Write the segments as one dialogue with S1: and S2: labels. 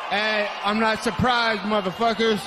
S1: Hey, I'm not surprised, motherfuckers.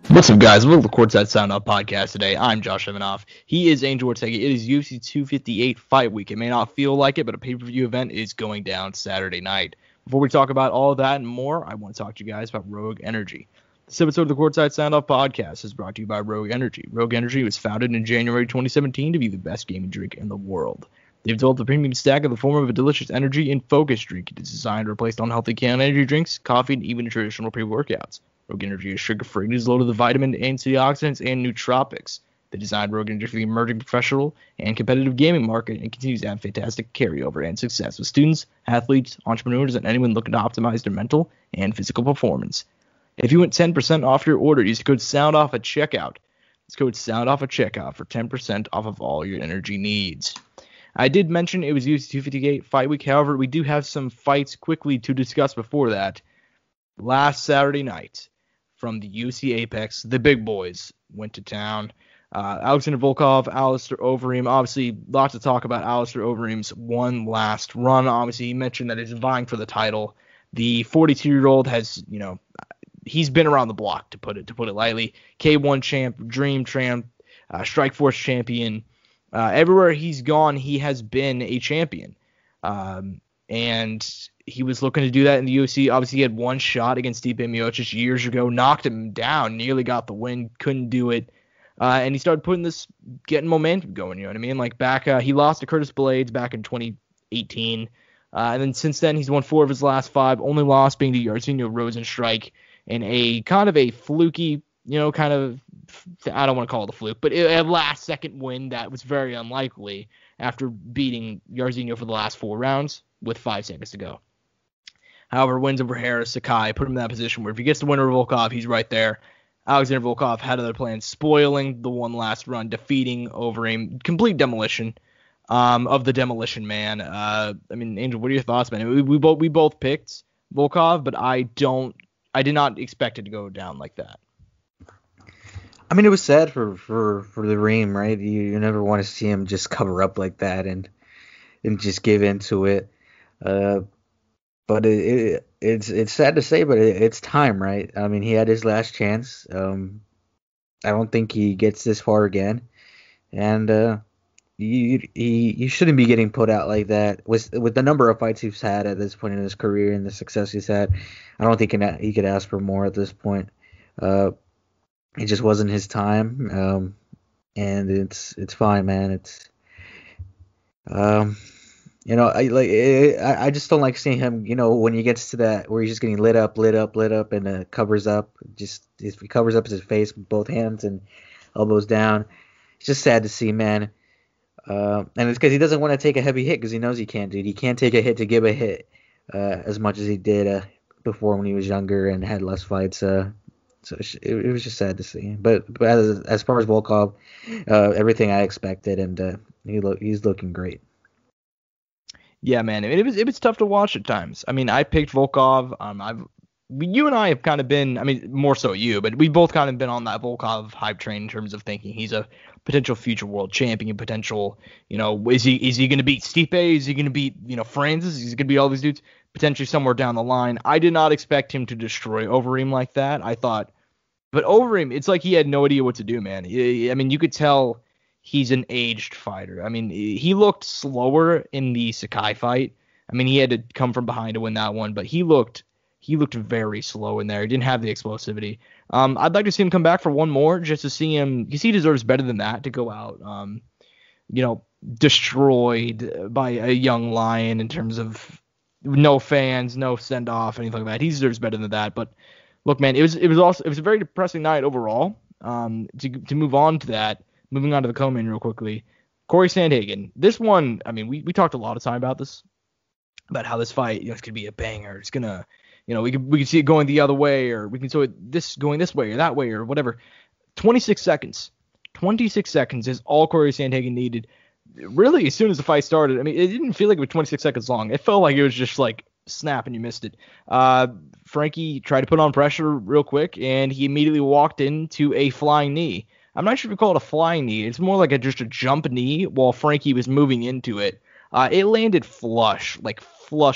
S2: What's up, guys? Welcome to the Courtside Soundoff podcast today. I'm Josh Evanoff. He is Angel Ortega. It is UFC 258 fight week. It may not feel like it, but a pay-per-view event is going down Saturday night. Before we talk about all of that and more, I want to talk to you guys about Rogue Energy. This episode of the Courtside Soundoff podcast is brought to you by Rogue Energy. Rogue Energy was founded in January 2017 to be the best gaming drink in the world. They've developed a premium stack in the form of a delicious energy and focus drink. It is designed to replace unhealthy canned energy drinks, coffee, and even traditional pre-workouts. Rogue Energy is sugar-free and is loaded with vitamin, antioxidants, and nootropics. They designed Rogue Energy for the emerging professional and competitive gaming market and continues to have fantastic carryover and success with students, athletes, entrepreneurs, and anyone looking to optimize their mental and physical performance. If you want 10% off your order, use the code SOUNDOFF at checkout. It's code SOUNDOFF at checkout for 10% off of all your energy needs. I did mention it was UFC 258 fight week. However, we do have some fights quickly to discuss before that. Last Saturday night, from the UFC Apex, the big boys went to town. Alexander Volkov, Alistair Overeem. Obviously, lots to talk about Alistair Overeem's one last run. Obviously, he mentioned that he's vying for the title. The 42-year-old has, he's been around the block, to put it lightly. K1 champ, Dream champ, Strikeforce champion. Everywhere he's gone, he has been a champion. And he was looking to do that in the UFC. Obviously, he had one shot against Stipe Miocic years ago, knocked him down, nearly got the win, couldn't do it. And he started getting momentum going, you know what I mean? Like he lost to Curtis Blades back in 2018. And then since then, he's won 4 of his last 5, only loss being to Jairzinho Rosenstrike in a kind of a fluky, I don't want to call it a fluke, but a last-second win that was very unlikely after beating Jairzinho for the last 4 rounds with 5 seconds to go. However, wins over Harris, Sakai, put him in that position where if he gets the winner of Volkov, he's right there. Alexander Volkov had other plans, spoiling the one last run, defeating Overeem, complete demolition of the Demolition Man. Angel, what are your thoughts, man? We both picked Volkov, but I did not expect it to go down like that.
S3: I mean, it was sad for the Reem, right? You never want to see him just cover up like that and just give into it. But it's sad to say, but it's time, right? I mean, he had his last chance. I don't think he gets this far again, and you shouldn't be getting put out like that. With the number of fights he's had at this point in his career and the success he's had, I don't think he could ask for more at this point. It just wasn't his time, and it's fine, man. I just don't like seeing him, when he gets to that where he's just getting lit up, and covers up. Just if he covers up his face with both hands and elbows down, it's just sad to see, man. And it's because he doesn't want to take a heavy hit because he knows he can't, dude. He can't take a hit to give a hit as much as he did before when he was younger and had less fights. So it was just sad to see. But as far as Volkov, everything I expected, and he's looking great.
S2: Yeah, man. I mean, it was tough to watch at times. I mean, I picked Volkov. You and I have kind of been, more so you, but we both kind of been on that Volkov hype train in terms of thinking he's a potential future world champion, potential, is he going to beat Stipe? Is he going to beat, Francis? Is he going to beat all these dudes? Potentially somewhere down the line. I did not expect him to destroy Overeem like that. I thought, but Overeem, it's like he had no idea what to do, man. You could tell he's an aged fighter. He looked slower in the Sakai fight. He had to come from behind to win that one, but he looked very slow in there. He didn't have the explosivity. I'd like to see him come back for one more just to see him, because he deserves better than that to go out, destroyed by a young lion in terms of no fans, no send off, anything like that. He deserves better than that. But look, man, it was a very depressing night overall. To move on to that, moving on to the co-main real quickly, Corey Sandhagen. This one, we talked a lot of time about this, about how this fight, it's gonna be a banger. It's gonna, we could see it going the other way, or we can see this going this way or that way or whatever. 26 seconds is all Corey Sandhagen needed really, as soon as the fight started, I mean, it didn't feel like it was 26 seconds long. It felt like it was just like snap and you missed it. Frankie tried to put on pressure real quick, and he immediately walked into a flying knee. I'm not sure if you call it a flying knee. It's more like just a jump knee while Frankie was moving into it. It landed flush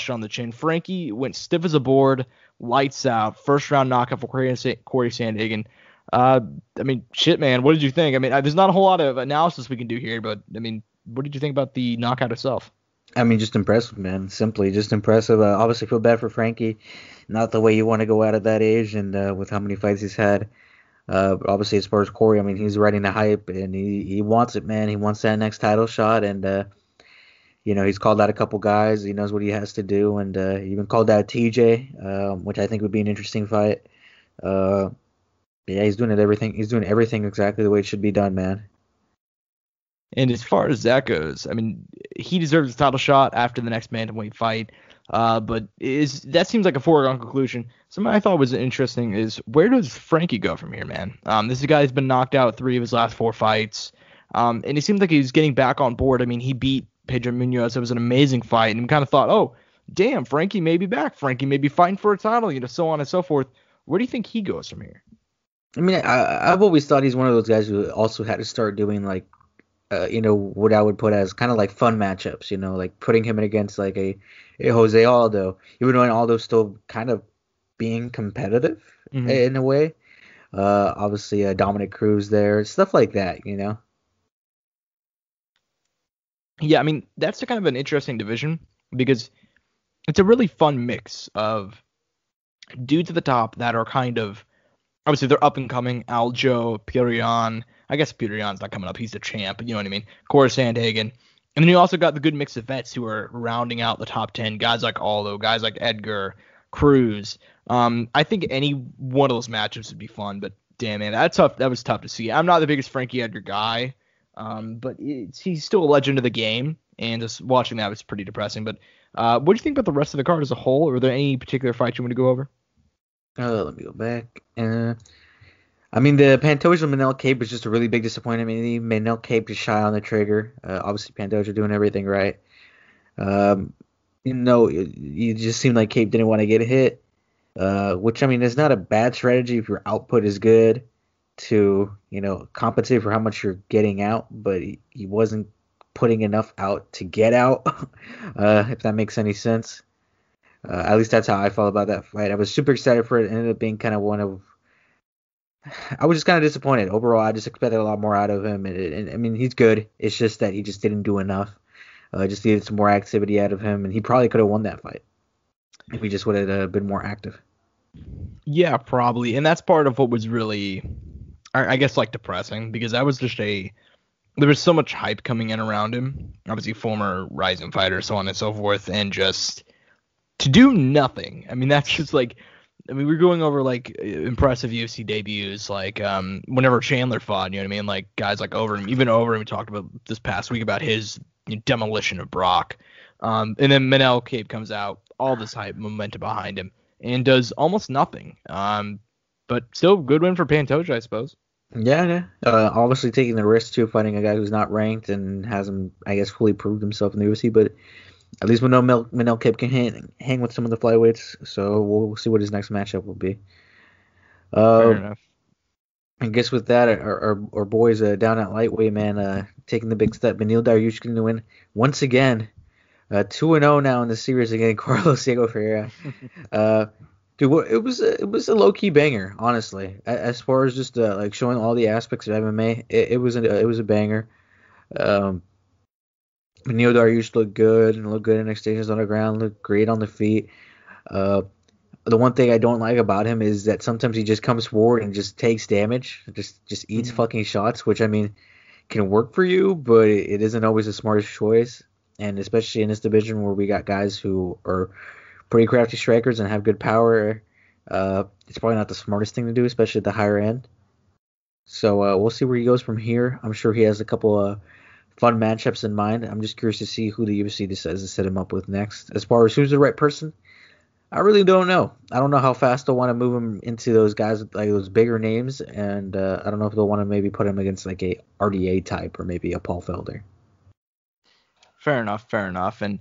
S2: on the chin. Frankie went stiff as a board, lights out, first round knockout for Corey Sandhagen. I mean, shit, man. What did you think? I mean, there's not a whole lot of analysis we can do here, but I mean, what did you think about the knockout itself?
S3: I mean, just impressive, man. Simply just impressive. Obviously, feel bad for Frankie. Not the way you want to go out at that age, and with how many fights he's had. But obviously, as far as Corey, I mean, he's riding the hype, and he wants it, man. He wants that next title shot, and he's called out a couple guys. He knows what he has to do, and he even called out TJ, which I think would be an interesting fight. Yeah, he's doing everything. He's doing everything exactly the way it should be done, man.
S2: And as far as that goes, I mean, he deserves a title shot after the next bantamweight fight. But that seems like a foregone conclusion. Something I thought was interesting is, where does Frankie go from here, man? This is a guy who's been knocked out 3 of his last 4 fights. And it seemed like he was getting back on board. I mean, he beat Pedro Munoz. It was an amazing fight. And we kind of thought, oh, damn, Frankie may be back. Frankie may be fighting for a title, so on and so forth. Where do you think he goes from here?
S3: I mean, I've always thought he's one of those guys who also had to start doing what I would put as kind of like fun matchups, like putting him in against like a Jose Aldo, even though Aldo's still kind of being competitive in a way. Obviously, Dominic Cruz there, stuff like that,
S2: Yeah, I mean, that's kind of an interesting division because it's a really fun mix of dudes at the top that are kind of, obviously, they're up and coming. Aljo, Pirion. I guess Pirion's not coming up. He's the champ. You know what I mean? Corey Sandhagen. And then you also got the good mix of vets who are rounding out the top 10. Guys like Aldo, guys like Edgar, Cruz. I think any one of those matchups would be fun. But damn, man, that was tough to see. I'm not the biggest Frankie Edgar guy, but he's still a legend of the game. And just watching that was pretty depressing. But what do you think about the rest of the card as a whole? Or are there any particular fights you want to go over?
S3: Let me go back. I mean, the Pantoja Manel Cape was just a really big disappointment. I mean, Manel Cape is shy on the trigger. Obviously, Pantoja doing everything right. It just seemed like Cape didn't want to get hit, which, I mean, is not a bad strategy if your output is good to, compensate for how much you're getting out, but he wasn't putting enough out to get out, if that makes any sense. At least that's how I felt about that fight. I was super excited for it. It ended up being kind of I was just kind of disappointed. Overall, I just expected a lot more out of him. And I mean, he's good. It's just that he just didn't do enough. Just needed some more activity out of him, and he probably could have won that fight if he just would have been more active.
S2: Yeah, probably. And that's part of what was really, I guess, like, depressing, because that was just there was so much hype coming in around him. Obviously, former rising fighter, so on and so forth, and just to do nothing. I mean, that's just like, we're going over like impressive UFC debuts, like whenever Chandler fought, you know what I mean? Like guys like Overeem, we talked about this past week about his demolition of Brock. And then Manel Cape comes out, all this hype, momentum behind him, and does almost nothing. But still, good win for Pantoja, I suppose.
S3: Yeah. Obviously taking the risk too, fighting a guy who's not ranked and hasn't, I guess, fully proved himself in the UFC, but at least we know Manel Cape can hang with some of the flyweights, so we'll see what his next matchup will be.
S2: Fair enough.
S3: I guess with that, our boys down at lightweight, man, taking the big step. Beneil Dariushkin to win once again, 2-0 now in the series against Carlos Diego Ferreira. Dude, it was a low key banger, honestly. As far as just like showing all the aspects of MMA, it was a banger. Beneil Dariush looked good in exchanges on the ground, looked great on the feet. The one thing I don't like about him is that sometimes he just comes forward and just takes damage, just eats fucking shots, which, I mean, can work for you, but it isn't always the smartest choice. And especially in this division where we got guys who are pretty crafty strikers and have good power, it's probably not the smartest thing to do, especially at the higher end. So we'll see where he goes from here. I'm sure he has a couple of fun matchups in mind. I'm just curious to see who the UFC decides to set him up with next. As far as who's the right person, I really don't know. I don't know how fast they'll want to move him into those guys, like those bigger names, and I don't know if they'll want to maybe put him against like a RDA type or maybe a Paul Felder.
S2: Fair enough. And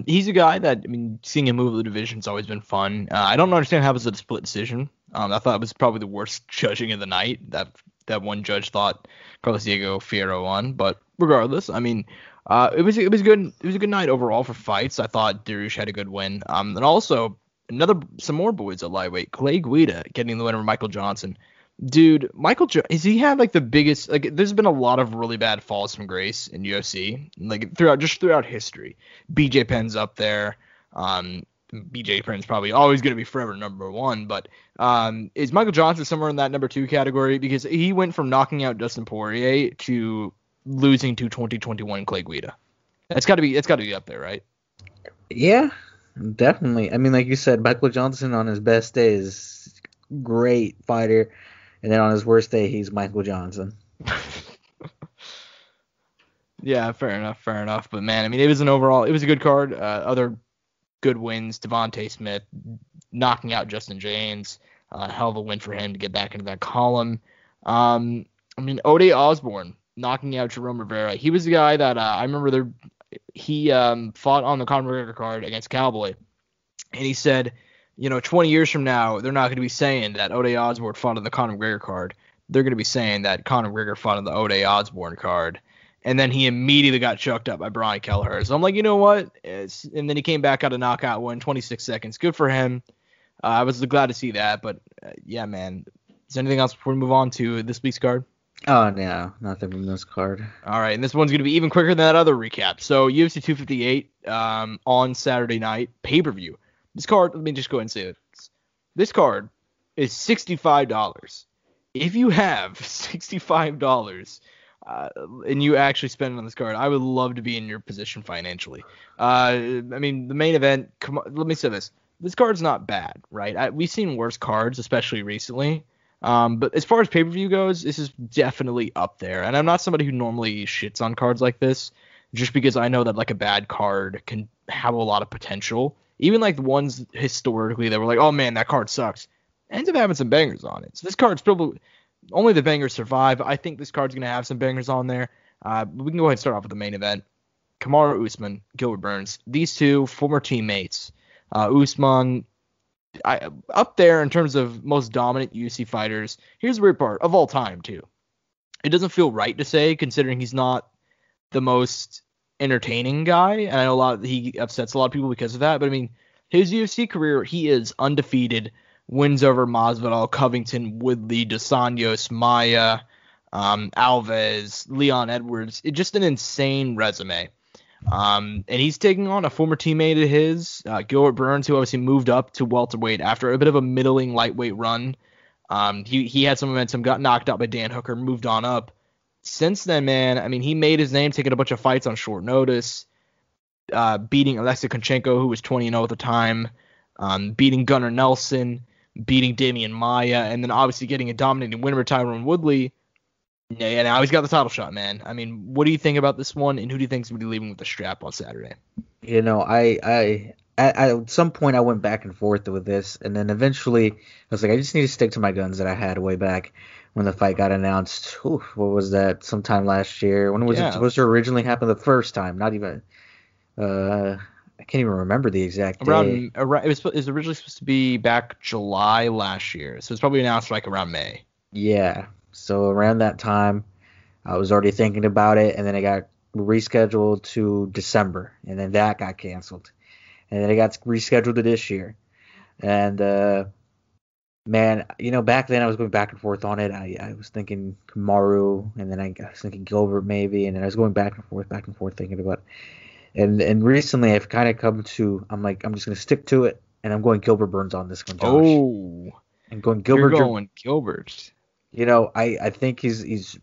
S2: he's a guy that, I mean, seeing him move the division's always been fun. I don't understand how it was a split decision. I thought it was probably the worst judging of the night. That one judge thought Carlos Diego Fierro won, but regardless, I mean, it was good. It was a good night overall for fights. I thought Dariush had a good win. And also some more boys at lightweight. Clay Guida getting the win over Michael Johnson. Dude, has he had like the biggest, like there's been a lot of really bad falls from grace in UFC, like throughout history. BJ Penn's up there. BJ Penn's probably always going to be forever number one, but is Michael Johnson somewhere in that number two category? Because he went from knocking out Dustin Poirier to losing to 2021 Clay Guida. It's got to be up there, right?
S3: Yeah, definitely. I mean, like you said, Michael Johnson on his best day is great fighter. And then on his worst day, he's Michael Johnson.
S2: Yeah, fair enough. But man, I mean, it was a good card. Other good wins: Devontae Smith knocking out Justin James. Hell of a win for him to get back into that column. I mean, Ode Osborne knocking out Jerome Rivera. He was the guy that I remember he fought on the Conor McGregor card against Cowboy, and he said, 20 years from now, they're not going to be saying that Ode Osborne fought on the Conor McGregor card. They're going to be saying that Conor McGregor fought on the Ode Osborne card. And then he immediately got choked up by Brian Kelleher. So I'm like, you know what? And then he came back out a knockout win, 26 seconds. Good for him. I was glad to see that. But, yeah, man. Is there anything else before we move on to this week's card?
S3: Oh, no. Nothing from this card.
S2: All right. And this one's going to be even quicker than that other recap. So UFC 258 on Saturday night, pay-per-view. This card, let me just go ahead and say this. This card is $65. If you have $65 and you actually spend it on this card, I would love to be in your position financially. I mean, the main event, let me say this. This card's not bad, right? We've seen worse cards, especially recently. But as far as pay-per-view goes, this is definitely up there. And I'm not somebody who normally shits on cards like this, just because I know that like a bad card can have a lot of potential. Even like the ones historically that were like, oh man, that card sucks, ends up having some bangers on it. So this card's probably only the bangers survive. I think this card's gonna have some bangers on there. We can go ahead and start off with the main event. Kamaru Usman, Gilbert Burns. These two former teammates. Usman, up there in terms of most dominant UFC fighters. Here's the weird part, of all time too. It doesn't feel right to say, considering he's not the most entertaining guy, and I know he upsets a lot of people because of that, but I mean, his UFC career, he is undefeated, wins over Masvidal, Covington, Woodley, Dos Anjos, Maia, Alves, Leon Edwards. It's just an insane resume. And he's taking on a former teammate of his, Gilbert Burns, who obviously moved up to welterweight after a bit of a middling lightweight run. He had some momentum, got knocked out by Dan Hooker, moved on up. Since then, man, I mean, he made his name taking a bunch of fights on short notice, beating Alexei Konchenko, who was 20-0 at the time, beating Gunnar Nelson, beating Damian Maia, and then obviously getting a dominating win over Tyron Woodley. Yeah, now he's got the title shot, man. I mean, what do you think about this one, and who do you think is going to be leaving with the strap on Saturday?
S3: I at some point I went back and forth with this, and then eventually I was like, I just need to stick to my guns that I had way back when the fight got announced. What was that? Sometime last year. When was it supposed to originally happen the first time? Not even. I can't even remember the exact day.
S2: It was originally supposed to be back July last year, so it's probably announced like around May.
S3: Yeah. So around that time, I was already thinking about it, and then it got rescheduled to December, and then that got canceled, and then it got rescheduled to this year, and man, back then I was going back and forth on it. I was thinking Kamaru, and then I was thinking Gilbert maybe, and then I was going back and forth thinking about it. And recently I've kind of come to, I'm like, I'm just going to stick to it, and I'm going Gilbert Burns on this one, Josh.
S2: Oh.
S3: I'm going Gilbert.
S2: You're going Gilbert.
S3: I think he's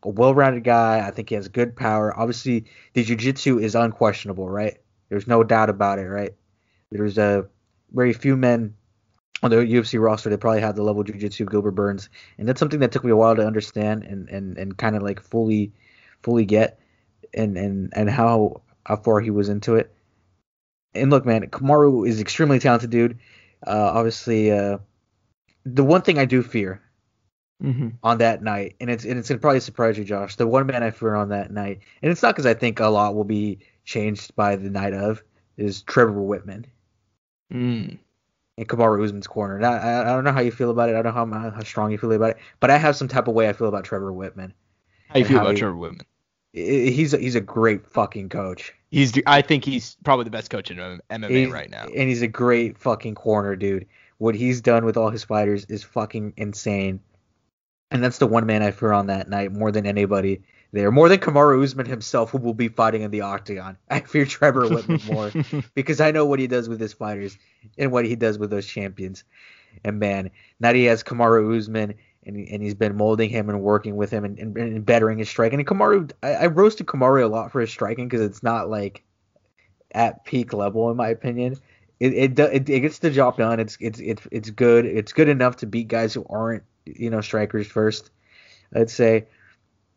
S3: a well-rounded guy. I think he has good power. Obviously, the jiu-jitsu is unquestionable, right? There's no doubt about it, right? There's very few men on the UFC roster that probably have the level of jiu-jitsu of Gilbert Burns, and that's something that took me a while to understand and kind of like fully get and how far he was into it. And look, man, Kamaru is extremely talented dude. Obviously, the one thing I do fear on that night, and it's gonna probably surprise you, Josh. The one man I fear on that night, and it's not because I think a lot will be changed by the night of, is Trevor Whitman in Kamaru Usman's corner. And I don't know how you feel about it. I don't know how strong you feel about it, but I have some type of way I feel about Trevor Whitman.
S2: How you feel about Trevor Whitman?
S3: He's a great fucking coach.
S2: I think he's probably the best coach in MMA right now.
S3: And he's a great fucking corner, dude. What he's done with all his fighters is fucking insane. And that's the one man I fear on that night more than anybody there. More than Kamaru Usman himself, who will be fighting in the octagon. I fear Trevor Whitman more because I know what he does with his fighters and what he does with those champions. And man, now he has Kamaru Usman, and he's been molding him and working with him and bettering his striking. And Kamaru, I roasted Kamaru a lot for his striking because it's not like at peak level in my opinion. It gets the job done. It's good. It's good enough to beat guys who aren't strikers first, I'd say.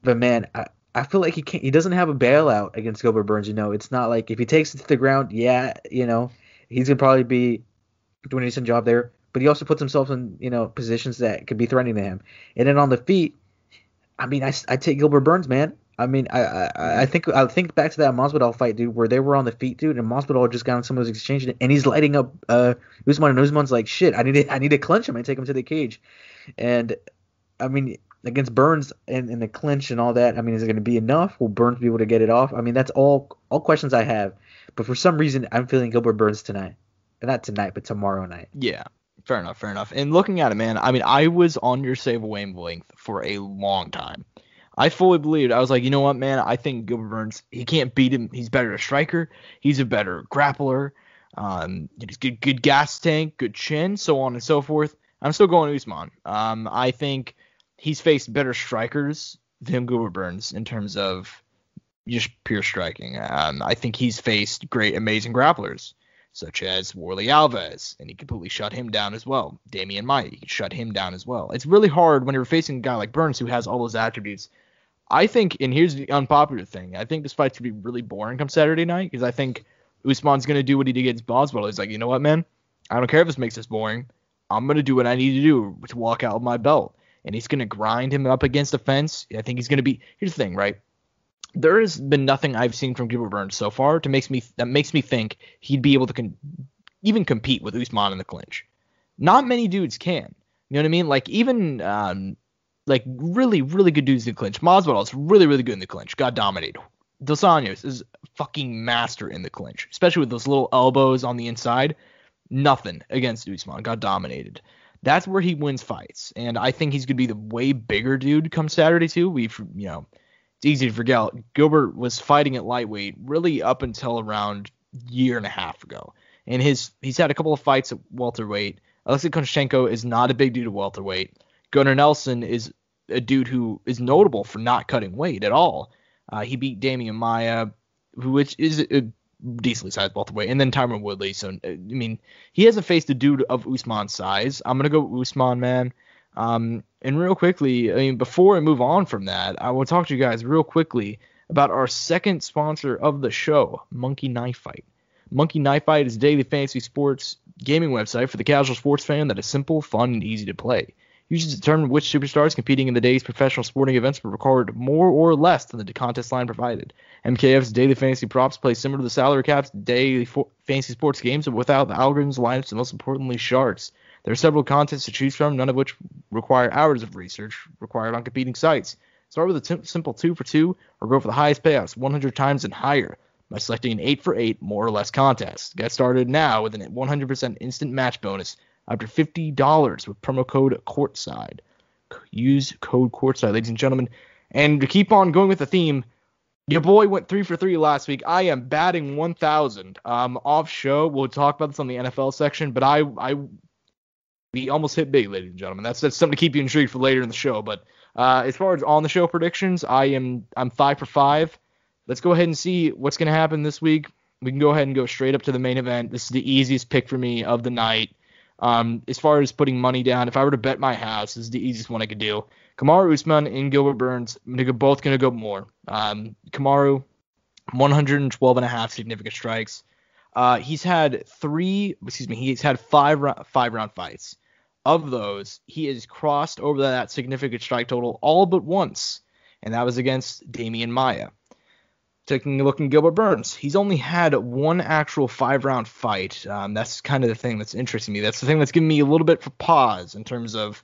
S3: But man, I feel like he doesn't have a bailout against Gilbert Burns. It's not like if he takes it to the ground, he's gonna probably be doing a decent job there. But he also puts himself in positions that could be threatening to him. And then on the feet, I mean, I take Gilbert Burns, man. I mean, I think back to that Masvidal fight, dude, where they were on the feet, dude, and Masvidal just got on some of those exchanges, and he's lighting up Usman, and Usman's like, shit, I need to clinch him and take him to the cage. And I mean, against Burns and the clinch and all that, I mean, is it going to be enough? Will Burns be able to get it off? I mean, that's all questions I have. But for some reason, I'm feeling Gilbert Burns tonight. Not tonight, but tomorrow night.
S2: Yeah. Fair enough. And looking at it, man, I mean, I was on your save wavelength for a long time. I fully believed. I was like, you know what, man? I think Gilbert Burns, he can't beat him. He's better a striker. He's a better grappler. He's good gas tank, good chin, so on and so forth. I'm still going Usman. I think he's faced better strikers than Gilbert Burns in terms of just pure striking. I think he's faced great, amazing grapplers, such as Warley Alves, and he completely shut him down as well. Damian Maia, he could shut him down as well. It's really hard when you're facing a guy like Burns who has all those attributes. I think, and here's the unpopular thing, I think this fight's going to be really boring come Saturday night, because I think Usman's going to do what he did against Masvidal. He's like, you know what, man? I don't care if this makes this boring. I'm going to do what I need to do to walk out with my belt. And he's going to grind him up against the fence. I think he's going to be... Here's the thing, right? There has been nothing I've seen from Gilbert Burns so far that makes me think he'd be able to even compete with Usman in the clinch. Not many dudes can. You know what I mean? Like, even really, really good dudes in the clinch. Masvidal is really, really good in the clinch. Got dominated. Dos Anjos is a fucking master in the clinch, especially with those little elbows on the inside. Nothing against Usman. Got dominated. That's where he wins fights. And I think he's going to be the way bigger dude come Saturday, too. It's easy to forget. Gilbert was fighting at lightweight really up until around a year and a half ago. And he's had a couple of fights at welterweight. Alexei Kononenko is not a big dude at welterweight. Gunnar Nelson is a dude who is notable for not cutting weight at all. He beat Damian Maia, which is a decently sized welterweight, and then Tyron Woodley. So, I mean, he hasn't faced a dude of Usman's size. I'm going to go Usman, man. And real quickly, I mean, before I move on from that, I will talk to you guys real quickly about our second sponsor of the show, Monkey Knife Fight. Monkey Knife Fight is a daily fantasy sports gaming website for the casual sports fan that is simple, fun, and easy to play. You should determine which superstars competing in the day's professional sporting events will record more or less than the contest line provided. MKF's daily fantasy props play similar to the salary cap's daily fantasy sports games, but without the algorithms, lineups, and most importantly, sharks. There are several contests to choose from, none of which require hours of research required on competing sites. Start with a simple 2 for 2 or go for the highest payouts, 100 times and higher, by selecting an 8 for 8 more or less contest. Get started now with a 100% instant match bonus up to $50 with promo code Courtside. Use code Courtside, ladies and gentlemen. And to keep on going with the theme, your boy went 3 for 3 last week. I am batting 1,000. Off show, we'll talk about this on the NFL section, but we almost hit big, ladies and gentlemen. That's something to keep you intrigued for later in the show. But as far as on the show predictions, I'm 5 for 5. Let's go ahead and see what's going to happen this week. We can go ahead and go straight up to the main event. This is the easiest pick for me of the night. As far as putting money down, if I were to bet my house, this is the easiest one I could do. Kamaru Usman and Gilbert Burns, both going to go more. Kamaru, 112.5 significant strikes. He's had 5 round fights. of those, he has crossed over that significant strike total all but once, and that was against Damian Maia. Taking a look at Gilbert Burns, he's only had one actual 5-round fight. That's kind of the thing that's interesting me. That's the thing that's giving me a little bit of pause in terms of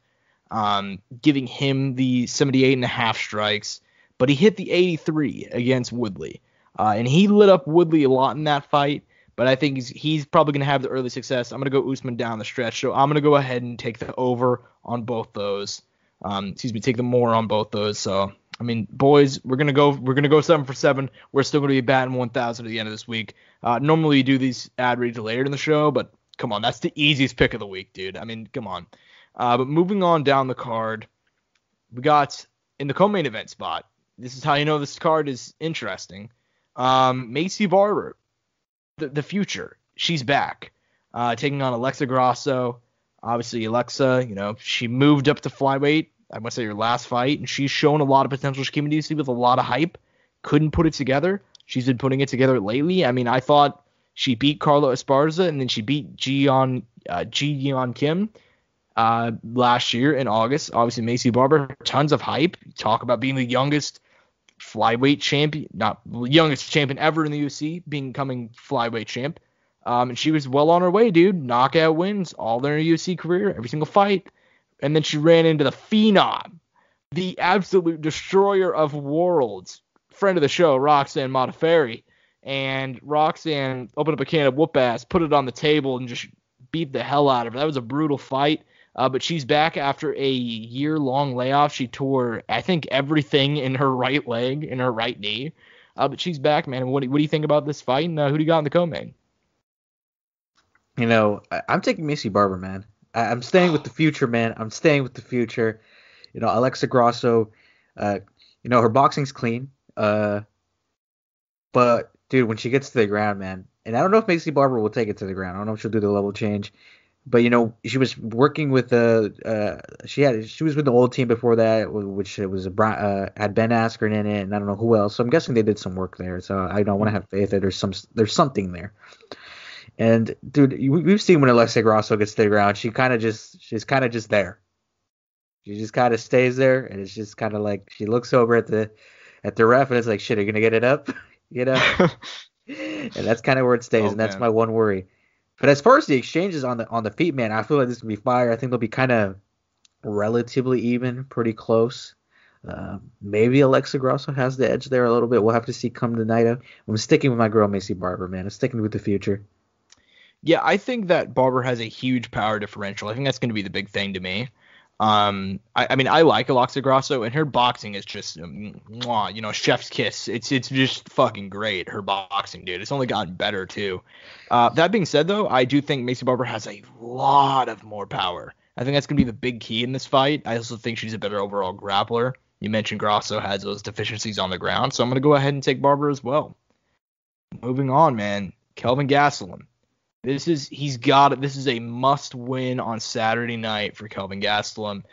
S2: giving him the 78.5 strikes, but he hit the 83 against Woodley. And he lit up Woodley a lot in that fight, but I think he's probably going to have the early success. I'm going to go Usman down the stretch, so I'm going to go ahead and take the over on both those. Take the more on both those. So, I mean, boys, we're gonna go 7 for 7. We're still going to be batting 1,000 at the end of this week. Normally we do these ad reads later in the show, but come on, that's the easiest pick of the week, dude. I mean, come on. But moving on down the card, we got in the co-main event spot. This is how you know this card is interesting. Macy Barber, the future, she's back, taking on Alexa Grasso. Obviously, Alexa, she moved up to flyweight, I must say, her last fight, and she's shown a lot of potential. She came into UFC with a lot of hype, couldn't put it together. She's been putting it together lately. I mean, I thought she beat Carla Esparza, and then she beat Ji Yeon Kim last year in August. Obviously, Macy Barber, tons of hype. Talk about being the youngest flyweight champion, not youngest champion ever in the UFC, becoming flyweight champ. And she was well on her way, dude. Knockout wins all their UFC career, every single fight. And then she ran into the Phenom, the absolute destroyer of worlds, friend of the show, Roxanne Modafferi. And Roxanne opened up a can of whoop ass, put it on the table, and just beat the hell out of her. That was a brutal fight. But she's back after a year-long layoff. She tore, I think, everything in her right leg, in her right knee. But she's back, man. What do you think about this fight? And who do you got in the co-main?
S3: I'm taking Macy Barber, man. I'm staying with the future, man. I'm staying with the future. Alexa Grasso, her boxing's clean. But, dude, when she gets to the ground, man, and I don't know if Macy Barber will take it to the ground. I don't know if she'll do the level change. But, she was working with she was with the old team before that, which was had Ben Askren in it, and I don't know who else. So I'm guessing they did some work there. So I don't want to have faith that there's something there. And dude, we've seen when Alexa Grasso gets to the ground, she's kind of just there. She just kind of stays there, and it's just kind of like she looks over at the ref, and it's like, shit, are you gonna get it up? And that's kind of where it stays, and that's my one worry. But as far as the exchanges on the feet, man, I feel like this is gonna be fire. I think they'll be kind of relatively even, pretty close. Maybe Alexa Grasso has the edge there a little bit. We'll have to see come tonight. I'm sticking with my girl Macy Barber, man. I'm sticking with the future.
S2: Yeah, I think that Barber has a huge power differential. I think that's going to be the big thing to me. I mean, I like Alexa Grasso, and her boxing is just, chef's kiss. It's just fucking great, her boxing, dude. It's only gotten better, too. That being said, though, I do think Macy Barber has a lot of more power. I think that's going to be the big key in this fight. I also think she's a better overall grappler. You mentioned Grasso has those deficiencies on the ground, so I'm going to go ahead and take Barber as well. Moving on, man. Kelvin Gastelum. This is a must-win on Saturday night for Kelvin Gastelum.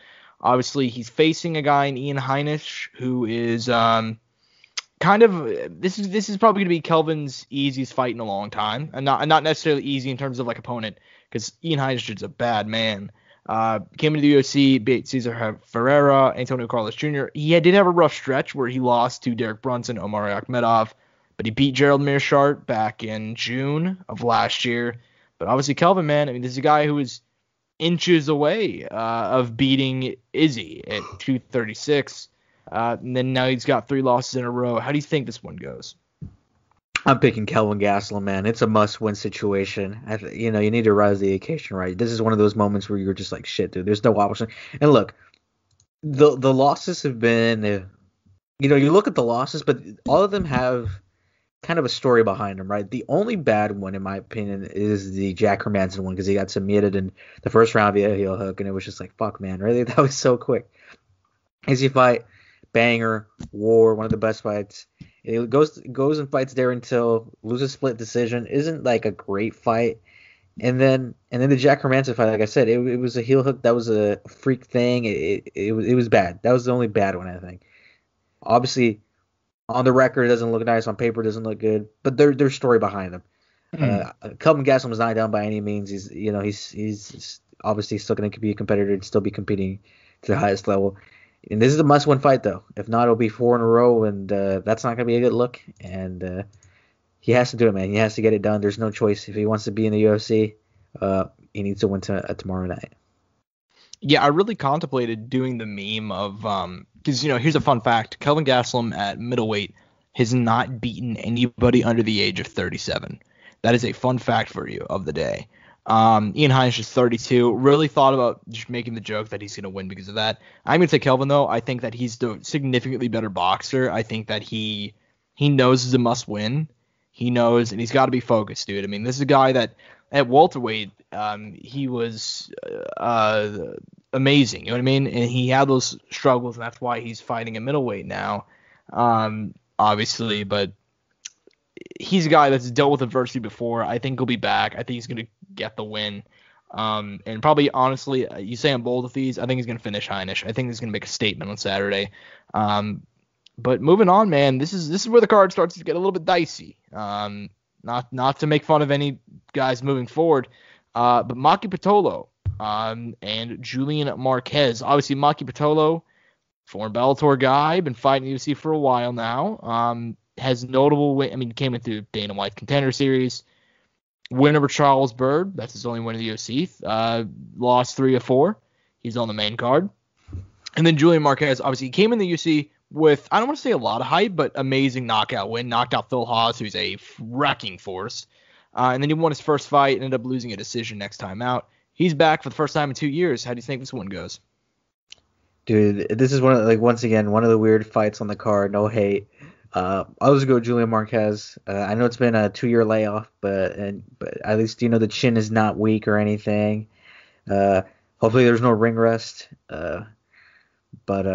S2: Obviously, he's facing a guy in Ian Heinisch who is this is probably going to be Kelvin's easiest fight in a long time, and not necessarily easy in terms of like opponent, because Ian Heinisch is a bad man. Came into the UFC, beat Cesar Ferreira, Antonio Carlos Jr. He did have a rough stretch where he lost to Derek Brunson, Omar Akhmedov. But he beat Gerald Meerschaert back in June of last year. But obviously, Kelvin, man, I mean, this is a guy who is inches away of beating Izzy at 236. And then now he's got 3 losses in a row. How do you think this one goes?
S3: I'm picking Kelvin Gastelum, man. It's a must-win situation. You need to rise to the occasion, right? This is one of those moments where you're just like, shit, dude, there's no option. And look, the losses have been, you look at the losses, but all of them have kind of a story behind him, right? The only bad one, in my opinion, is the Jack Hermanson one, because he got submitted in the first round via a heel hook, and it was just like, fuck, man, really? That was so quick. Easy fight, banger, war, one of the best fights. It goes and fights there until loses split decision. Isn't like a great fight. And then the Jack Hermanson fight, like I said, it was a heel hook. That was a freak thing. It was bad. That was the only bad one, I think. Obviously, on the record, it doesn't look nice. On paper, it doesn't look good. But there's story behind him. Kelvin Gastelum was not done by any means. He's obviously still going to be a competitor and still be competing to the highest level. And this is a must-win fight, though. If not, it'll be 4 in a row, and that's not going to be a good look. And he has to do it, man. He has to get it done. There's no choice. If he wants to be in the UFC, he needs to win tomorrow night.
S2: Yeah, I really contemplated doing the meme of because here's a fun fact: Kelvin Gastelum at middleweight has not beaten anybody under the age of 37. That is a fun fact for you of the day. Ian Heinisch is 32. Really thought about just making the joke that he's going to win because of that. I'm going to take Kelvin, though. I think that he's the significantly better boxer. I think that he knows it's a must-win. He knows, and he's got to be focused, dude. I mean, this is a guy that at welterweight, he was amazing. You know what I mean? And he had those struggles, and that's why he's fighting at middleweight now, obviously. But he's a guy that's dealt with adversity before. I think he'll be back. I think he's going to get the win. And probably, honestly, you say on both of these, I think he's going to finish Heinisch. I think he's going to make a statement on Saturday. But moving on, man, this is where the card starts to get a little bit dicey. Not to make fun of any guys moving forward, but Maki Pitolo and Julian Marquez. Obviously, Maki Pitolo, former Bellator guy, been fighting the UFC for a while now. Has notable win. I mean, came into Dana White's Contender Series. Win over Charles Byrd. That's his only win in the UFC. Lost 3 of 4. He's on the main card. And then Julian Marquez, obviously, he came in the UFC with, I don't want to say a lot of hype, but amazing knockout win. Knocked out Phil Haas, who's a wrecking force. And then he won his first fight and ended up losing a decision next time out. He's back for the first time in 2 years. How do you think this one goes?
S3: Dude, this is once again, one of the weird fights on the card. No hate. I'll just go Julian Marquez. I know it's been a 2-year layoff, but at least the chin is not weak or anything. Hopefully there's no ring rust. But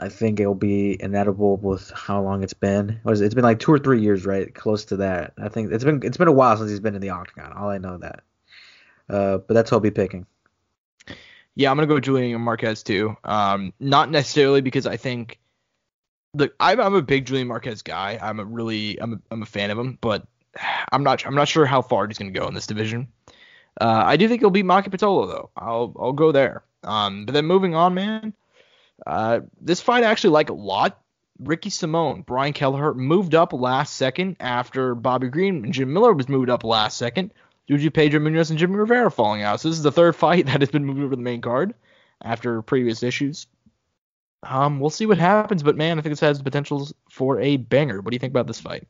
S3: I think it'll be inevitable with how long it's been. It's been like 2 or 3 years, right? Close to that. I think it's been a while since he's been in the octagon. All I know that. But that's who I'll be picking.
S2: Yeah, I'm gonna go Julian Marquez too. Not necessarily because I think. Look, I'm a big Julian Marquez guy. I'm a fan of him, but I'm not sure how far he's gonna go in this division. I do think he'll beat Maki Pitolo though. I'll go there. But then moving on, man. This fight I actually like a lot. Ricky Simón, Brian Kelleher moved up last second after Bobby Green and Jim Miller was moved up last second due to Pedro Munoz and Jimmy Rivera falling out. So this is the third fight that has been moved over the main card after previous issues. We'll see what happens, but man, I think this has the potential for a banger. What do you think about this fight?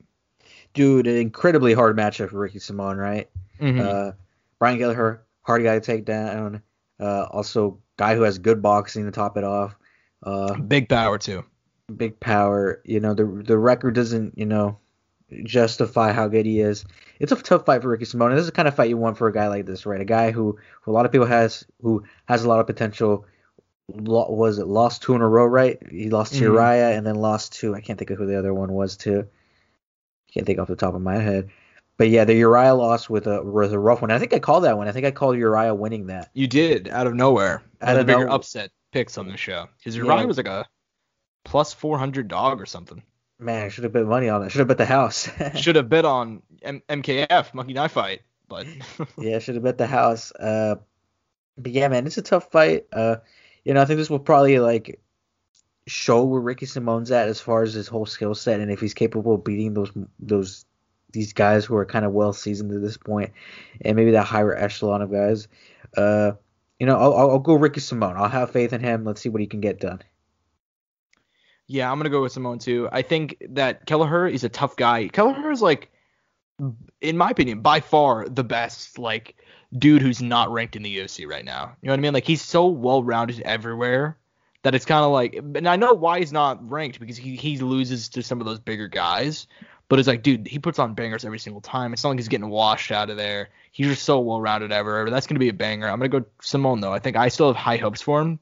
S3: Dude, an incredibly hard matchup for Ricky Simón, right? Mm-hmm. Brian Kelleher, hard guy to take down. Also, guy who has good boxing to top it off.
S2: Big power too.
S3: Big power. The record doesn't justify how good he is. It's a tough fight for Ricky Simón. This is the kind of fight you want for a guy like this, right? A guy who a lot of people who has a lot of potential. Lost 2 in a row, right? He lost to Uriah and then lost to, I can't think of who the other one was too. Can't think off the top of my head. But yeah, the Uriah loss was a rough one. I think I called that one. I think I called Uriah winning that.
S2: You did, out of nowhere. Out of bigger upset picks on the show. Because Uriah was like a plus 400 dog or something.
S3: Man, I should have bet money on that. Should have bet the house.
S2: Should have bet on MKF, Monkey Knife Fight. But
S3: yeah, I should have bet the house. But yeah, man, it's a tough fight. I think this will probably show where Ricky Simón's at as far as his whole skill set and if he's capable of beating these guys who are kind of well seasoned at this point, and maybe that higher echelon of guys. I'll go Ricky Simón. I'll have faith in him. Let's see what he can get done.
S2: Yeah, I'm gonna go with Simón too. I think that Kelleher is a tough guy. Kelleher is in my opinion, by far the best dude who's not ranked in the UFC right now. You know what I mean? He's so well-rounded everywhere that it's kind of and I know why he's not ranked because he loses to some of those bigger guys, but it's dude, he puts on bangers every single time. It's not like he's getting washed out of there. He's just so well-rounded everywhere. That's going to be a banger. I'm going to go Simón, though. I think I still have high hopes for him.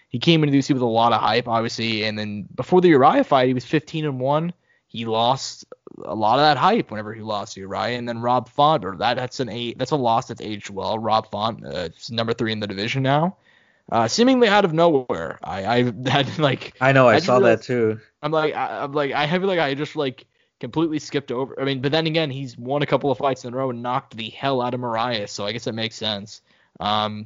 S2: He came into the UFC with a lot of hype, obviously, and then before the Uriah fight, he was 15-1. He lost a lot of that hype whenever he lost to Uriah, and then Rob Font, that's a loss that's aged well. Rob Font, number 3 in the division now, seemingly out of nowhere. I know I saw that too. I feel like I just completely skipped over. I mean, but then again, he's won a couple of fights in a row and knocked the hell out of Mariah, so I guess that makes sense. But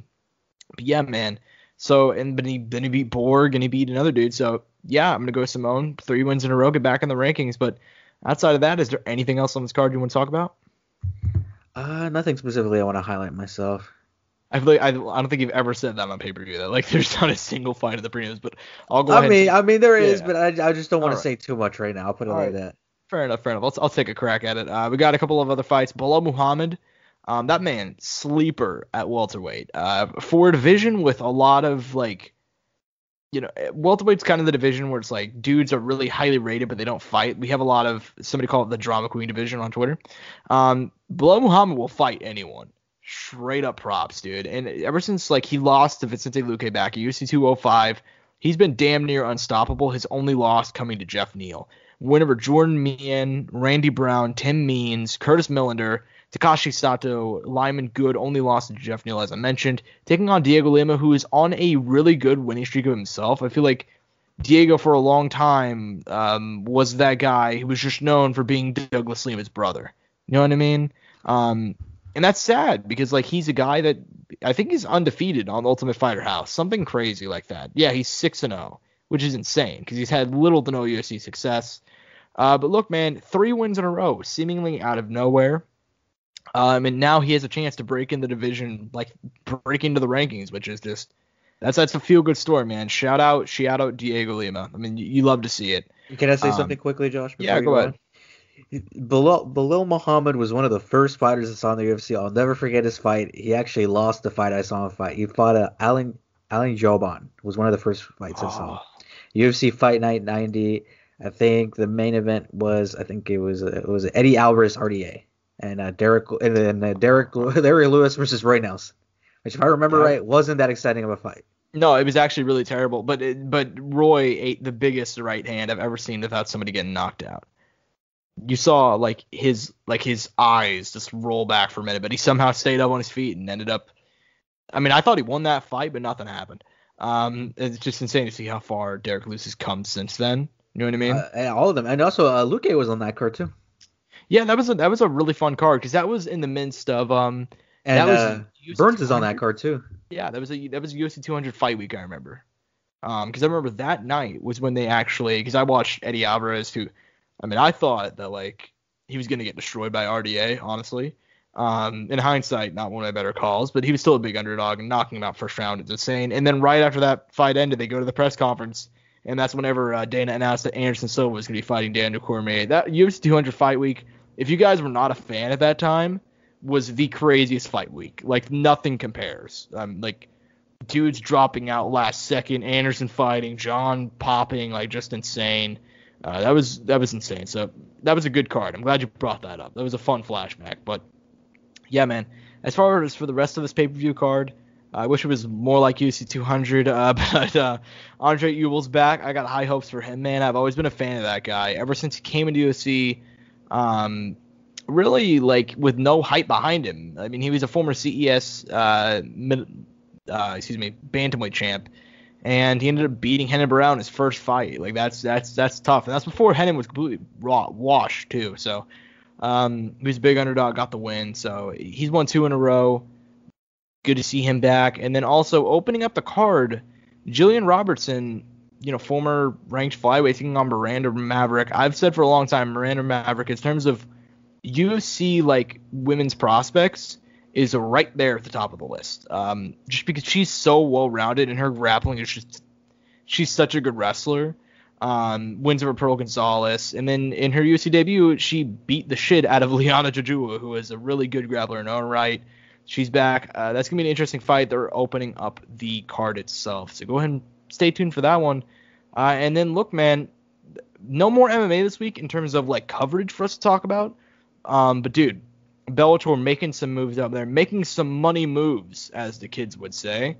S2: yeah, man. So, and then he beat Borg and he beat another dude. So yeah, I'm gonna go Simone. 3 wins in a row, get back in the rankings. But outside of that, is there anything else on this card you want to talk about?
S3: Nothing specifically I want to highlight myself.
S2: I feel like I don't think you've ever said that on pay-per-view. That like there's not a single fight of the prelims. But I'll go ahead.
S3: I mean there is,
S2: Yeah.
S3: but I just don't want to
S2: All right.
S3: say too much right now. I'll put it
S2: All
S3: like
S2: right.
S3: that.
S2: Fair enough. I'll take a crack at it. We got a couple of other fights. Bilal Muhammad, that man, sleeper at welterweight. For a division with a lot of like, welterweight's kind of the division where it's like dudes are really highly rated, but they don't fight. We have a lot of, somebody call it the drama queen division on Twitter. Bilal Muhammad will fight anyone. Straight up props, dude. And ever since like he lost to Vicente Luque back at UFC 205, he's been damn near unstoppable. His only loss coming to Jeff Neal. Win over Jordan Meehan, Randy Brown, Tim Means, Curtis Millender, Takashi Sato, Lyman Good, only lost to Jeff Neal, as I mentioned. Taking on Diego Lima, who is on a really good winning streak of himself. I feel like Diego, for a long time, was that guy who was just known for being Douglas Lima's brother. You know what I mean? And that's sad because, like, he's a guy that I think he's undefeated on Ultimate Fighter House. Something crazy like that. Yeah, he's 6-0, which is insane because he's had little to no UFC success. But look, man, 3 wins in a row, seemingly out of nowhere. And now he has a chance to break in the division, like break into the rankings, which is just that's a feel good story, man. Shout out Diego Lima. I mean, you love to see it.
S3: Can I say something quickly, Josh?
S2: Yeah, go ahead.
S3: Bilal Muhammad was one of the first fighters I saw in the UFC. I'll never forget his fight. He actually lost the fight I saw him fight. He fought Alan Jouban. Was one of the first fights I saw. UFC Fight Night 90. I think the main event was it was Eddie Alvarez RDA and Derrick Lewis versus Roy Nelson, which if I remember right wasn't that exciting of a fight.
S2: No, it was actually really terrible. But Roy ate the biggest right hand I've ever seen without somebody getting knocked out. You saw like his eyes just roll back for a minute, but he somehow stayed up on his feet and ended up. I mean, I thought he won that fight, but nothing happened. It's just insane to see how far Derrick Lewis has come since then. You know what I mean?
S3: And all of them, and also Luque was on that card too.
S2: Yeah, that was a really fun card because that was in the midst of
S3: and
S2: that was
S3: Burns is on that card too.
S2: Yeah, that was UFC 200 fight week. I remember, because I remember that night was when they actually, because I watched Eddie Alvarez, who, I mean, I thought that like he was gonna get destroyed by RDA, honestly. In hindsight, not one of my better calls, but he was still a big underdog and knocking him out first round is insane. And then right after that fight ended, they go to the press conference. And that's whenever Dana announced that Anderson Silva was going to be fighting Daniel Cormier. That UFC 200 fight week, if you guys were not a fan at that time, was the craziest fight week. Like, nothing compares. Like, dudes dropping out last second, Anderson fighting, John popping, like, just insane. That was insane. So that was a good card. I'm glad you brought that up. That was a fun flashback. But, yeah, man, as far as for the rest of this pay-per-view card, I wish it was more like UFC 200, but Andre Ewell's back. I got high hopes for him, man. I've always been a fan of that guy. Ever since he came into UFC, really, like, with no hype behind him. I mean, he was a former CES, bantamweight champ, and he ended up beating Henan Brown in his first fight. Like, that's tough. And that's before Henan was completely washed, too. So, he was a big underdog, got the win. So, he's won 2 in a row. Good to see him back. And then also opening up the card, Jillian Robertson, former ranked flyweight, taking on Miranda Maverick. I've said for a long time, Miranda Maverick, in terms of UFC like women's prospects, is right there at the top of the list. Just because she's so well rounded and her grappling is just, she's such a good wrestler. Wins over Pearl Gonzalez, and then in her UFC debut, she beat the shit out of Liana Jojua, who is a really good grappler in her own right. She's back. That's going to be an interesting fight. They're opening up the card itself. So go ahead and stay tuned for that one. And then, look, man, no more MMA this week in terms of, like, coverage for us to talk about. But, dude, Bellator making some moves out there. Making some money moves, as the kids would say.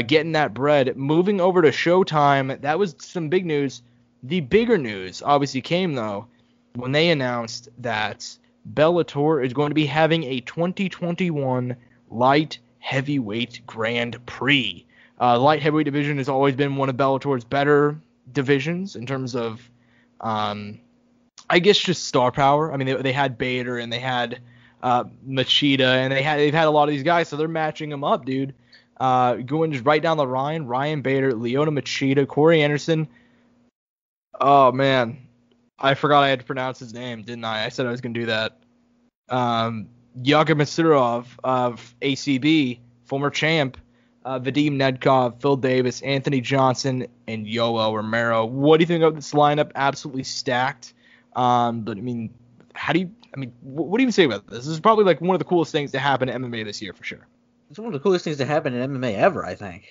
S2: Getting that bread. Moving over to Showtime. That was some big news. The bigger news, obviously, came, though, when they announced that Bellator is going to be having a 2021 light heavyweight Grand Prix. Light heavyweight division has always been one of Bellator's better divisions in terms of, I guess, just star power. I mean, they had Bader and they had Machida, and they've had a lot of these guys, so they're matching them up, dude. Going just right down the line, Ryan Bader, Leona Machida, Corey Anderson. Oh man, I forgot I had to pronounce his name, didn't I? I said I was gonna do that. Yaga Masirov of ACB, former champ, Vadim Nedkov, Phil Davis, Anthony Johnson, and Yoel Romero. What do you think of this lineup? Absolutely stacked. But I mean, what do you say about this? This is probably like one of the coolest things to happen in MMA this year for sure.
S3: It's one of the coolest things to happen in MMA ever, I think.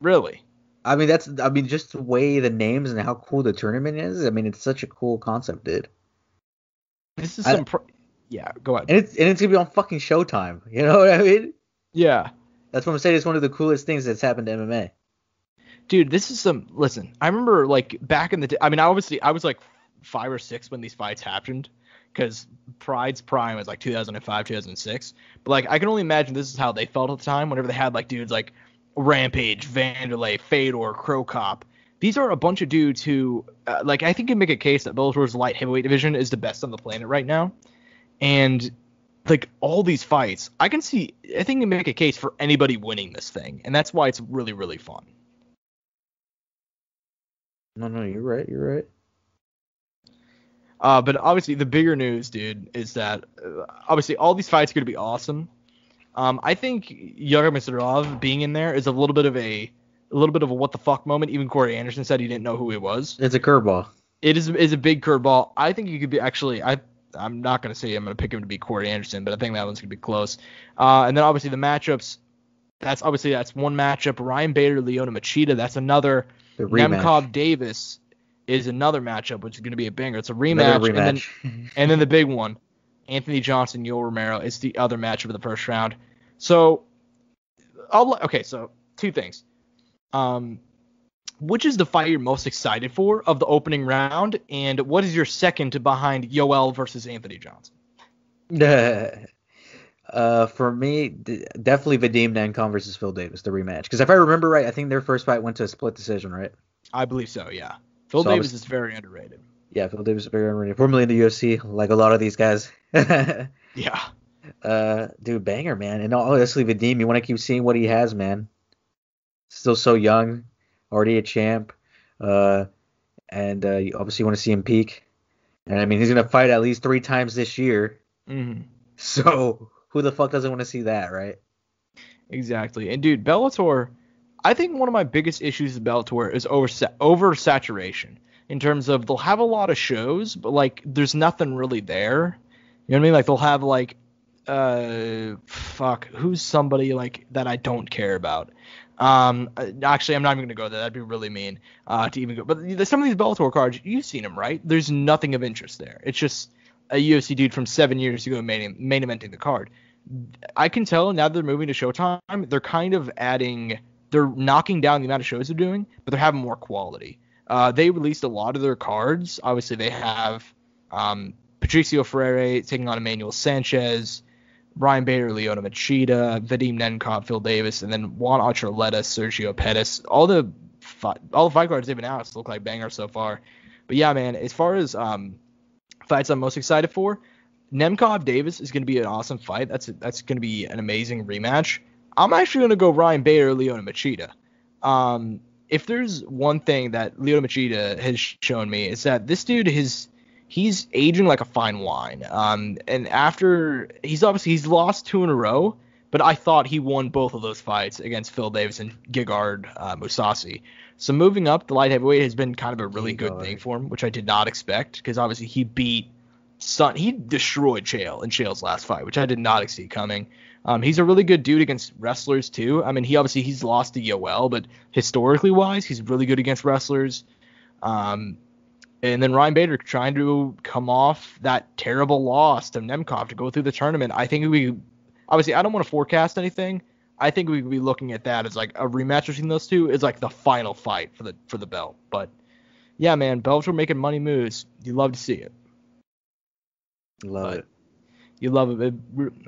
S2: Really?
S3: I mean, just the way the names and how cool the tournament is. I mean, it's such a cool concept, dude.
S2: This is yeah, go ahead.
S3: And it's gonna be on fucking Showtime. You know what I mean?
S2: Yeah.
S3: That's what I'm saying. It's one of the coolest things that's happened to MMA.
S2: Dude, this is listen, I remember like back in the day, I mean, I was like 5 or 6 when these fights happened, because Pride's prime was like 2005, 2006. But like, I can only imagine this is how they felt at the time whenever they had like dudes like Rampage, Vanderlei, Fedor, Crow Cop. These are a bunch of dudes who, like, I think you can make a case that Bellator's light heavyweight division is the best on the planet right now. And like all these fights, I think you can make a case for anybody winning this thing. And that's why it's really, really fun.
S3: No, you're right.
S2: But obviously the bigger news, dude, is that obviously all these fights are going to be awesome. I think Yaga Masvidal being in there is a little bit of a what the fuck moment. Even Corey Anderson said he didn't know who he was.
S3: It's a curveball.
S2: It is a big curveball. I think he could be I'm not going to say I'm going to pick him to be Corey Anderson, but I think that one's going to be close. And then obviously the matchups, that's one matchup. Ryan Bader, Leona Machida, that's another. Nemkov Davis is another matchup, which is going to be a banger. It's a rematch. And then the big one, Anthony Johnson, Yoel Romero, is the other matchup of the first round. So, so 2 things. Which is the fight you're most excited for of the opening round, and what is your second behind Yoel versus Anthony Johnson?
S3: For me, definitely Vadim Nemkov versus Phil Davis, the rematch. Because if I remember right, I think their first fight went to a split decision, right?
S2: I believe so, yeah. Phil Davis is very underrated.
S3: Yeah, Phil Davis is very underrated. Formerly in the UFC, like a lot of these guys.
S2: Yeah.
S3: Dude, banger, man. And honestly, Vadim, you want to keep seeing what he has, man. Still so young, already a champ. You obviously want to see him peak. And I mean, he's going to fight at least 3 times this year.
S2: Mm-hmm.
S3: So who the fuck doesn't want to see that, right?
S2: Exactly. And dude, Bellator, I think one of my biggest issues with Bellator is oversaturation, in terms of they'll have a lot of shows, but like there's nothing really there. You know what I mean? Like they'll have like who's somebody like that I don't care about. Actually, I'm not even gonna go there. That'd be really mean to even go. But some of these Bellator cards, you've seen them, right? There's nothing of interest there. It's just a UFC dude from 7 years ago main eventing the card. I can tell now that they're moving to Showtime, they're kind of they're knocking down the amount of shows they're doing, but they're having more quality. They released a lot of their cards. Obviously, they have Patricio Freire taking on Emmanuel Sanchez, Ryan Bader, Leona Machida, Vadim Nemkov, Phil Davis, and then Juan Archuleta, Sergio Pettis. All the fight cards they've announced look like bangers so far. But yeah, man, as far as fights I'm most excited for, Nemkov Davis is going to be an awesome fight. That's going to be an amazing rematch. I'm actually going to go Ryan Bader, Leona Machida. If there's one thing that Leona Machida has shown me, is that this dude he's aging like a fine wine. And after he's lost 2 in a row, but I thought he won both of those fights against Phil Davis and Gegard Mousasi. So moving up the light heavyweight has been kind of a really good thing for him, which I did not expect, because obviously he destroyed Chael in Chael's last fight, which I did not see coming. He's a really good dude against wrestlers too. I mean, he's lost to Yoel, but historically wise, he's really good against wrestlers. And then Ryan Bader trying to come off that terrible loss to Nemkov to go through the tournament. I think obviously I don't want to forecast anything. I think we could be looking at that as like a rematch between those two is like the final fight for the belt. But yeah, man, Bellator making money moves. You love to see it.
S3: Love it.
S2: You love it.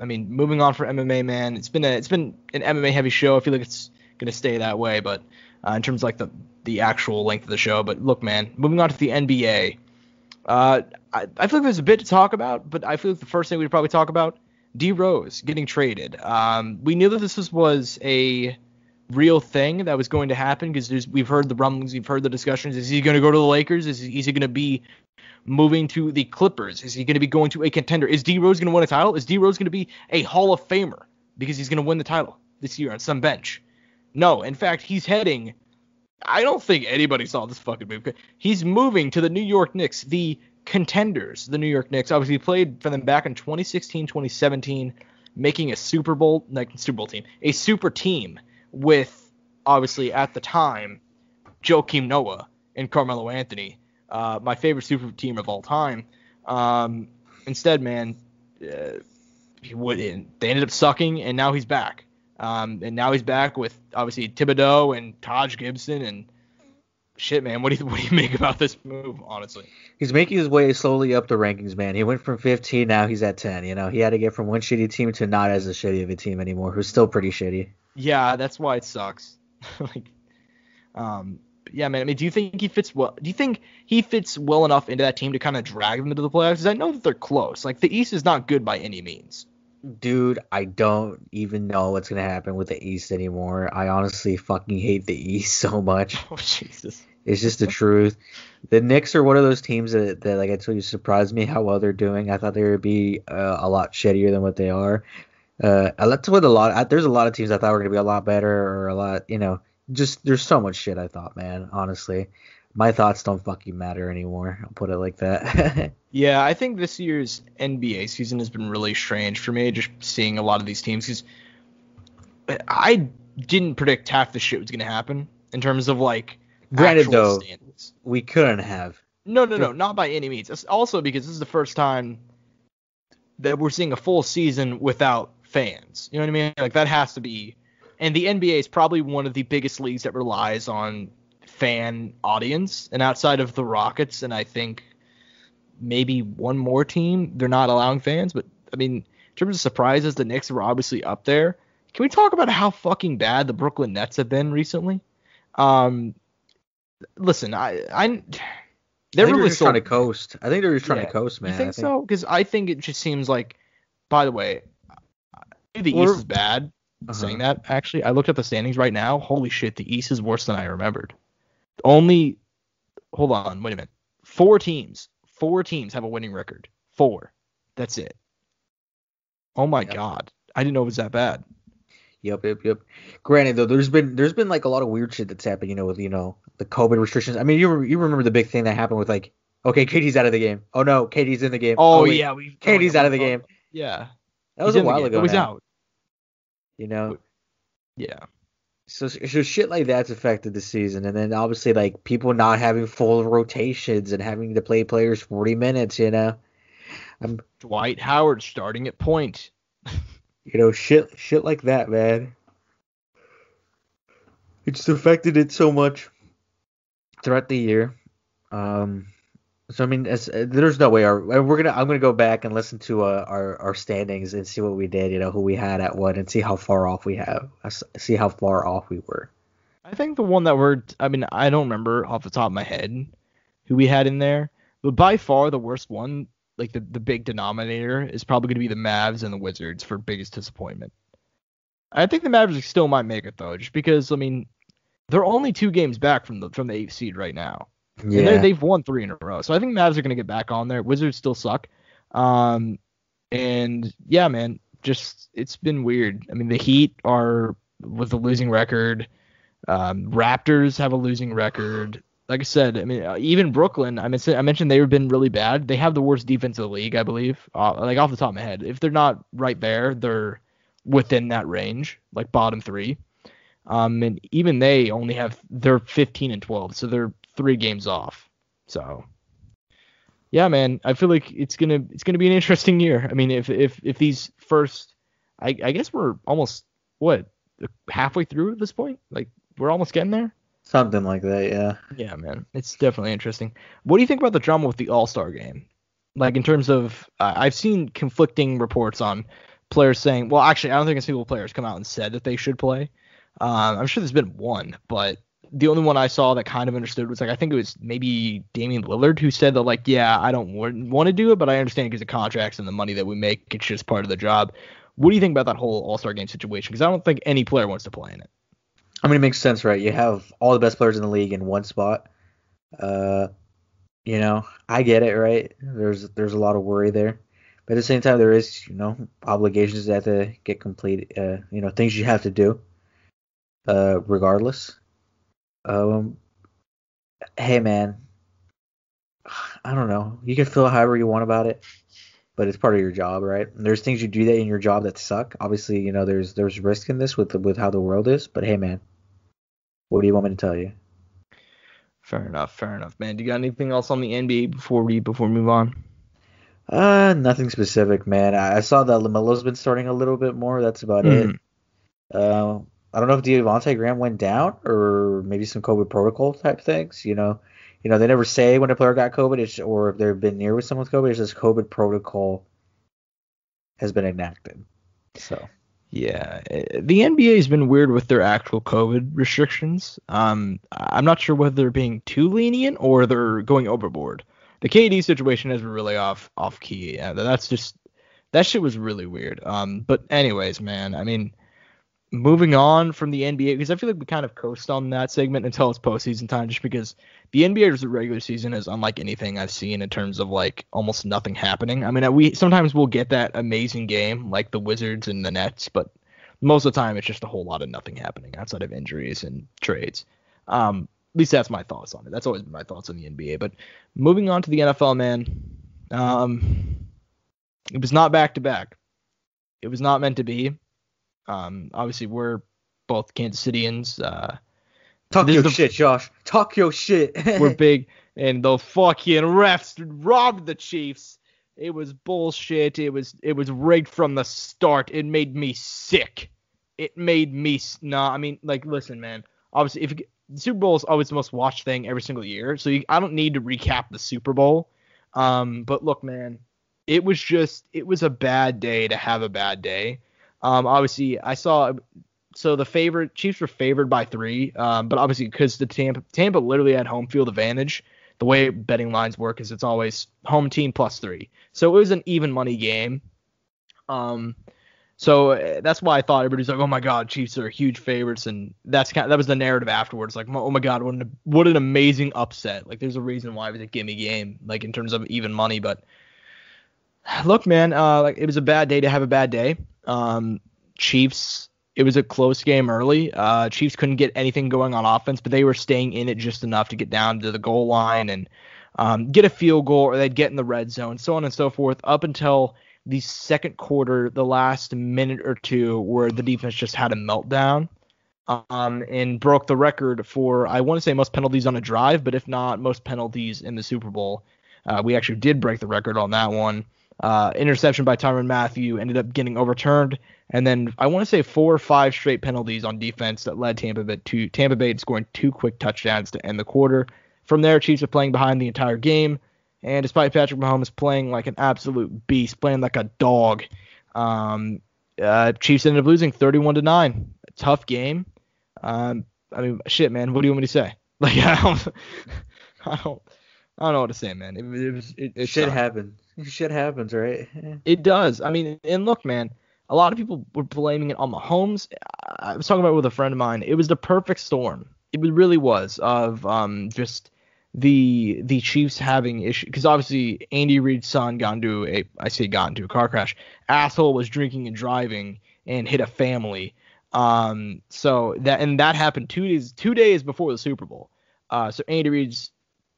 S2: I mean, moving on for MMA, man, it's been an MMA heavy show. I feel like it's gonna stay that way, but in terms of like the actual length of the show. But look, man, moving on to the NBA. I feel like there's a bit to talk about, but I feel like the first thing we'd probably talk about, D Rose getting traded. We knew that this was a real thing that was going to happen because we've heard the rumblings, we've heard the discussions. Is he going to go to the Lakers? Is he going to be moving to the Clippers? Is he going to be going to a contender? Is D Rose going to win a title? Is D Rose going to be a Hall of Famer because he's going to win the title this year on some bench? No, in fact, he's heading. I don't think anybody saw this fucking move. He's moving to the New York Knicks, the contenders, the New York Knicks. Obviously, he played for them back in 2016, 2017, making a Super team with, obviously, at the time, Joakim Noah and Carmelo Anthony, my favorite super team of all time. Instead, man, they ended up sucking, and now he's back. And now he's back with, obviously, Thibodeau and Taj Gibson and shit, man. What do you make about this move, honestly?
S3: He's making his way slowly up the rankings, man. He went from 15, now he's at 10. You know, he had to get from one shitty team to not as a shitty of a team anymore, who's still pretty shitty.
S2: Yeah, that's why it sucks. Yeah, man. I mean, do you think he fits well? Do you think he fits well enough into that team to kind of drag them into the playoffs? Because I know that they're close. Like, the East is not good by any means.
S3: Dude, I don't even know what's going to happen with the East anymore. I honestly fucking hate the East so much.
S2: Oh, Jesus.
S3: It's just the truth. The Knicks are one of those teams that, like I told you, surprised me how well they're doing. I thought they would be a lot shittier than what they are. There's a lot of teams I thought were going to be a lot better or a lot, just there's so much shit I thought, man, honestly. My thoughts don't fucking matter anymore. I'll put it like that.
S2: Yeah, I think this year's NBA season has been really strange for me, just seeing a lot of these teams, because I didn't predict half the shit was going to happen in terms of, like,
S3: Granted,
S2: actual
S3: though,
S2: standings.
S3: We couldn't have.
S2: No, not by any means. It's also because this is the first time that we're seeing a full season without fans. You know what I mean? Like, that has to be. And the NBA is probably one of the biggest leagues that relies on fan audience. And outside of the Rockets, and I think maybe one more team, they're not allowing fans. But, I mean, in terms of surprises, the Knicks were obviously up there. Can we talk about how fucking bad the Brooklyn Nets have been recently? Listen, they're really
S3: just trying to coast. I think they're just trying to coast, man.
S2: You think so? Because I think it just seems like, by the way, the East is bad. Saying that, actually, I looked at the standings right now. Holy shit, the East is worse than I remembered. Hold on, wait a minute. Four teams have a winning record. 4. That's it. Oh my God, I didn't know it was that bad.
S3: Yep. Granted, though, there's been like a lot of weird shit that's happened, with the COVID restrictions. I mean, you remember the big thing that happened with, like, okay, KD's out of the game. Oh no, KD's in the game.
S2: Oh yeah,
S3: KD's out of the game.
S2: Yeah,
S3: that was a while ago.
S2: It was out.
S3: Yeah. So shit like that's affected the season, and then obviously, like, people not having full rotations and having to play players 40 minutes.
S2: Dwight Howard starting at point.
S3: Shit like that, man. It's affected it so much throughout the year. So I mean, there's no way I'm gonna go back and listen to our standings and see what we did, who we had at what, and see how far off we were.
S2: I think the one that I don't remember off the top of my head who we had in there, but by far the worst one, like the big denominator, is probably going to be the Mavs and the Wizards for biggest disappointment. I think the Mavericks still might make it, though, just because, I mean, they're only 2 games back from the 8th seed right now. Yeah. And they've won 3 in a row. So I think Mavs are going to get back on there. Wizards still suck. And yeah, man, just it's been weird. I mean, the Heat are with a losing record. Raptors have a losing record. Like I said, I mean, even Brooklyn, I mentioned they've been really bad. They have the worst defense in the league, I believe. Like off the top of my head. If they're not right there, they're within that range, like bottom 3. And even they're 15-12, so they're 3 games off. So yeah, man, I feel like it's gonna be an interesting year. I mean, if these first, I guess we're almost halfway through at this point. Like, we're almost getting there.
S3: Something like that, yeah.
S2: Yeah, man, it's definitely interesting. What do you think about the drama with the All-Star game? Like, in terms of, I've seen conflicting reports on players saying, well, actually, I don't think a single player's come out and said that they should play. I'm sure there's been one, but the only one I saw that kind of understood was like, I think it was maybe Damian Lillard who said that like, yeah, I don't want to do it, but I understand because of contracts and the money that we make, it's just part of the job. What do you think about that whole All-Star game situation? Because I don't think any player wants to play in it.
S3: I mean, it makes sense, right? You have all the best players in the league in one spot. I get it, right? There's a lot of worry there. But at the same time, there is, obligations that have to get completed, things you have to do, regardless. Hey, man, I don't know. You can feel however you want about it, but it's part of your job, right? And there's things you do that in your job that suck. Obviously, there's risk in this with how the world is. But hey, man, what do you want me to tell you?
S2: Fair enough, man. Do you got anything else on the NBA before we move on?
S3: Nothing specific, man. I saw that LaMelo's been starting a little bit more. That's about it. I don't know if Devontae Graham went down or maybe some COVID protocol type things. They never say when a player got COVID or if they've been near with someone with COVID. It's just COVID protocol has been enacted. So.
S2: Yeah, the NBA has been weird with their actual COVID restrictions. I'm not sure whether they're being too lenient or they're going overboard. The KD situation has been really off key. Yeah, that shit was really weird. But anyways, man, I mean, moving on from the NBA, because I feel like we kind of coast on that segment until it's postseason time, just because the NBA's regular season is unlike anything I've seen in terms of like almost nothing happening. I mean, sometimes we'll get that amazing game like the Wizards and the Nets, but most of the time it's just a whole lot of nothing happening outside of injuries and trades. At least that's my thoughts on it. That's always been my thoughts on the NBA. But moving on to the NFL, man, it was not back to back. It was not meant to be. Obviously, we're both Kansas Cityans.
S3: Talk your shit, Josh. Talk your shit.
S2: We're big, and the fucking refs robbed the Chiefs. It was bullshit. It was rigged from the start. It made me sick. It made me listen, man. Obviously, the Super Bowl is always the most watched thing every single year, so I don't need to recap the Super Bowl. But look, man, it was a bad day to have a bad day. Obviously, I saw. So the Chiefs were favored by 3, but obviously because the Tampa literally had home field advantage. The way betting lines work is it's always home team +3. So it was an even money game. So that's why I thought everybody's like, oh my God, Chiefs are huge favorites, and that was the narrative afterwards. Like, oh my God, what an amazing upset. Like, there's a reason why it was a gimme game, like in terms of even money. But look, man, it was a bad day to have a bad day. Chiefs. It was a close game early. Chiefs couldn't get anything going on offense, but they were staying in it just enough to get down to the goal line and get a field goal, or they'd get in the red zone, so on and so forth, up until the second quarter, the last minute or two, where the defense just had a meltdown and broke the record for, I want to say, most penalties on a drive, but if not, most penalties in the Super Bowl. We actually did break the record on that one. Interception by Tyrann Mathieu ended up getting overturned, and then I want to say 4 or 5 straight penalties on defense that led Tampa Bay scoring 2 quick touchdowns to end the quarter. From there, Chiefs were playing behind the entire game, and despite Patrick Mahomes playing like an absolute beast, playing like a dog, Chiefs ended up losing 31-9. A tough game. I mean, shit, man. What do you want me to say? Like, I don't know what to say, man. It
S3: shit happens. Shit happens, right?
S2: It does. I mean, and look, man, a lot of people were blaming it on Mahomes. I was talking about it with a friend of mine. It was the perfect storm. It really was of just the Chiefs having issues, because obviously Andy Reid's son got into a car crash. Asshole was drinking and driving and hit a family. So that happened 2 days before the Super Bowl. So Andy Reid's,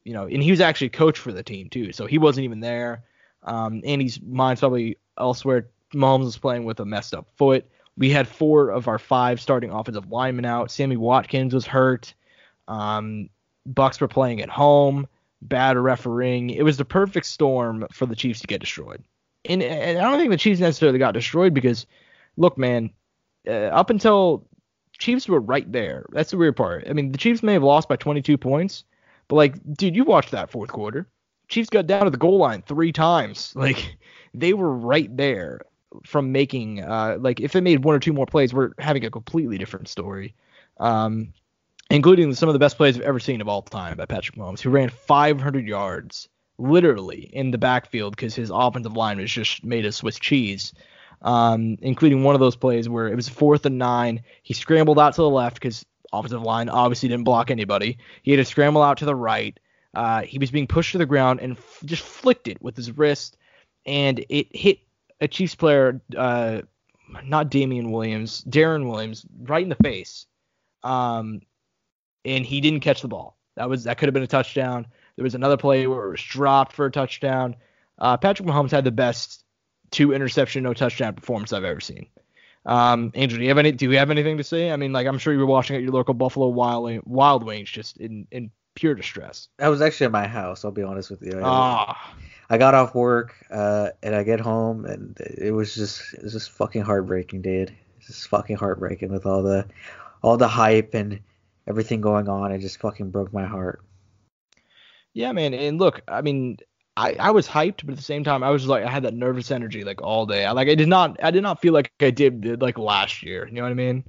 S2: and he was actually coach for the team too, so he wasn't even there. Andy's mind's probably elsewhere. Mahomes was playing with a messed up foot. We had 4 of our 5 starting offensive linemen out. Sammy Watkins was hurt. Bucks were playing at home. Bad refereeing. It was the perfect storm for the Chiefs to get destroyed. And I don't think the Chiefs necessarily got destroyed because, look, man, up until Chiefs were right there. That's the weird part. I mean, the Chiefs may have lost by 22 points, but, like, dude, you watched that fourth quarter. Chiefs got down to the goal line 3 times. Like, they were right there from making, if they made 1 or 2 more plays, we're having a completely different story. And including some of the best plays I've ever seen of all time by Patrick Mahomes, who ran 500 yards literally in the backfield because his offensive line was just made of Swiss cheese. Including one of those plays where it was 4th and 9. He scrambled out to the left because offensive line obviously didn't block anybody. He had to scramble out to the right. He was being pushed to the ground and just flicked it with his wrist, and it hit a Chiefs player, not Darren Williams, right in the face. And he didn't catch the ball. That could have been a touchdown. There was another play where it was dropped for a touchdown. Patrick Mahomes had the best 2 interception, no touchdown performance I've ever seen. Angel, do you have anything to say? I mean, like, I'm sure you were watching at your local Buffalo Wild Wings just in pure distress.
S3: I was actually at my house, I'll be honest with you. I got off work, and I get home, and it was just fucking heartbreaking, dude. It's just fucking heartbreaking with all the hype and everything going on. It just fucking broke my heart.
S2: Yeah, man. And look, I mean, I was hyped, but at the same time, I was like, I had that nervous energy like all day. I did not feel like I did like last year. You know what I mean?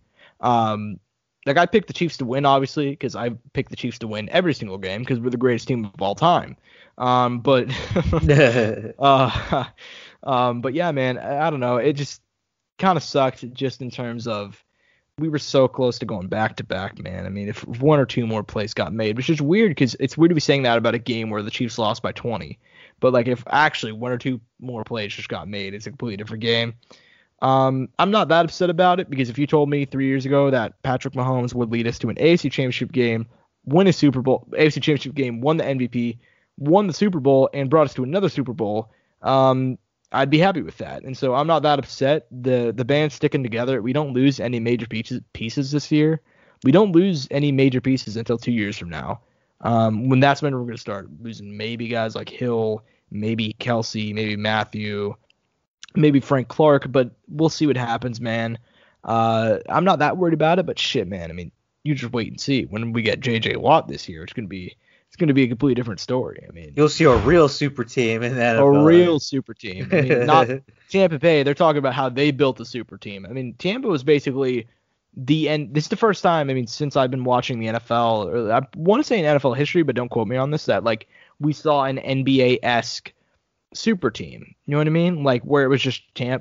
S2: Like, I picked the Chiefs to win, obviously, because I picked the Chiefs to win every single game because we're the greatest team of all time. But yeah, man, I don't know. It just kind of sucked just in terms of we were so close to going back to back, man. I mean, if 1 or 2 more plays got made, which is weird because it's weird to be saying that about a game where the Chiefs lost by 20. But like, if actually 1 or 2 more plays just got made, it's a completely different game. I'm not that upset about it because if you told me 3 years ago that Patrick Mahomes would lead us to an AFC Championship game, win a Super Bowl, AFC Championship game, won the MVP, won the Super Bowl, and brought us to another Super Bowl, I'd be happy with that. And so I'm not that upset. The band's sticking together. We don't lose any major pieces this year. We don't lose any major pieces until 2 years from now. When that's when we're going to start losing maybe guys like Hill, maybe Kelsey, maybe Matthew, maybe Frank Clark, but we'll see what happens, man. I'm not that worried about it, but shit, man. I mean, you just wait and see. When we get J.J. Watt this year, it's going to be a completely different story. I mean,
S3: you'll see a real super team in that.
S2: A real super team. I mean, not Tampa Bay. They're talking about how they built a super team. I mean, Tampa was basically the end. This is the first time, I mean, since I've been watching the NFL, or I want to say in NFL history, but don't quote me on this, that like we saw an NBA-esque super team. You know what I mean? Like where it was just Tom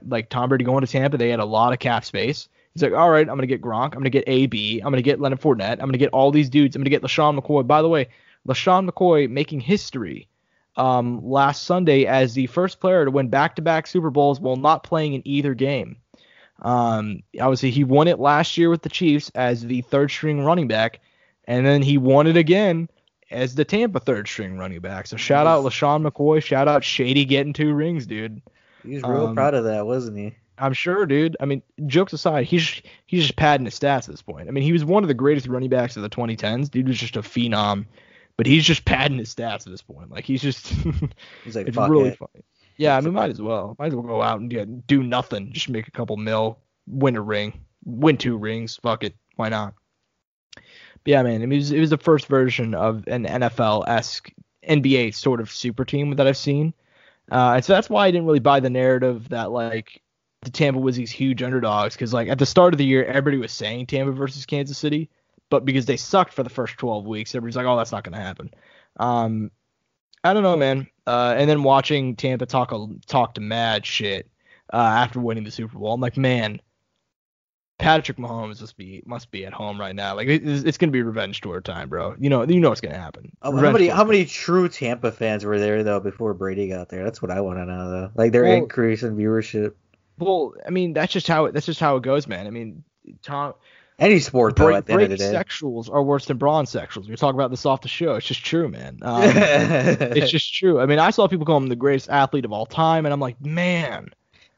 S2: Brady going to Tampa. They had a lot of cap space. He's like, all right, I'm going to get Gronk. I'm going to get AB. I'm going to get Leonard Fournette. I'm going to get all these dudes. I'm going to get LaShawn McCoy. By the way, LaShawn McCoy making history last Sunday as the first player to win back-to-back Super Bowls while not playing in either game. Obviously, he won it last year with the Chiefs as the third-string running back, and then he won it again as the Tampa third-string running back. So shout out LaShawn McCoy. Shout out Shady getting 2 rings, dude.
S3: He's real proud of that, wasn't he?
S2: I'm sure, dude. I mean, jokes aside, he's just padding his stats at this point. I mean, he was one of the greatest running backs of the 2010s. Dude was just a phenom. But he's just padding his stats at this point. Like, he's just
S3: he's like,
S2: it's
S3: fuck
S2: really
S3: it.
S2: funny. Yeah, I mean, might as well go out and do nothing. Just make a couple mil, win a ring, win 2 rings. Fuck it. Why not? But yeah, man, it was the first version of an NFL-esque NBA sort of super team that I've seen. And so that's why I didn't really buy the narrative that, like, the Tampa was these huge underdogs. Because, like, at the start of the year, everybody was saying Tampa versus Kansas City. But because they sucked for the first 12 weeks, everybody's like, oh, that's not going to happen. I don't know, man. And then watching Tampa talk to mad shit after winning the Super Bowl, I'm like, man, Patrick Mahomes must be at home right now. Like, it's going to be revenge tour time, bro. You know what's going to happen.
S3: How many true Tampa fans were there, though, before Brady got there? That's what I want to know, though. Like, their increase in viewership.
S2: Well, I mean, that's just how it goes, man. I mean,
S3: any sport, though, at the end of the day.
S2: Sexuals are worse than bronze sexuals. We're talking about this off the show. It's just true, man. It's just true. I mean, I saw people call him the greatest athlete of all time, and I'm like, man.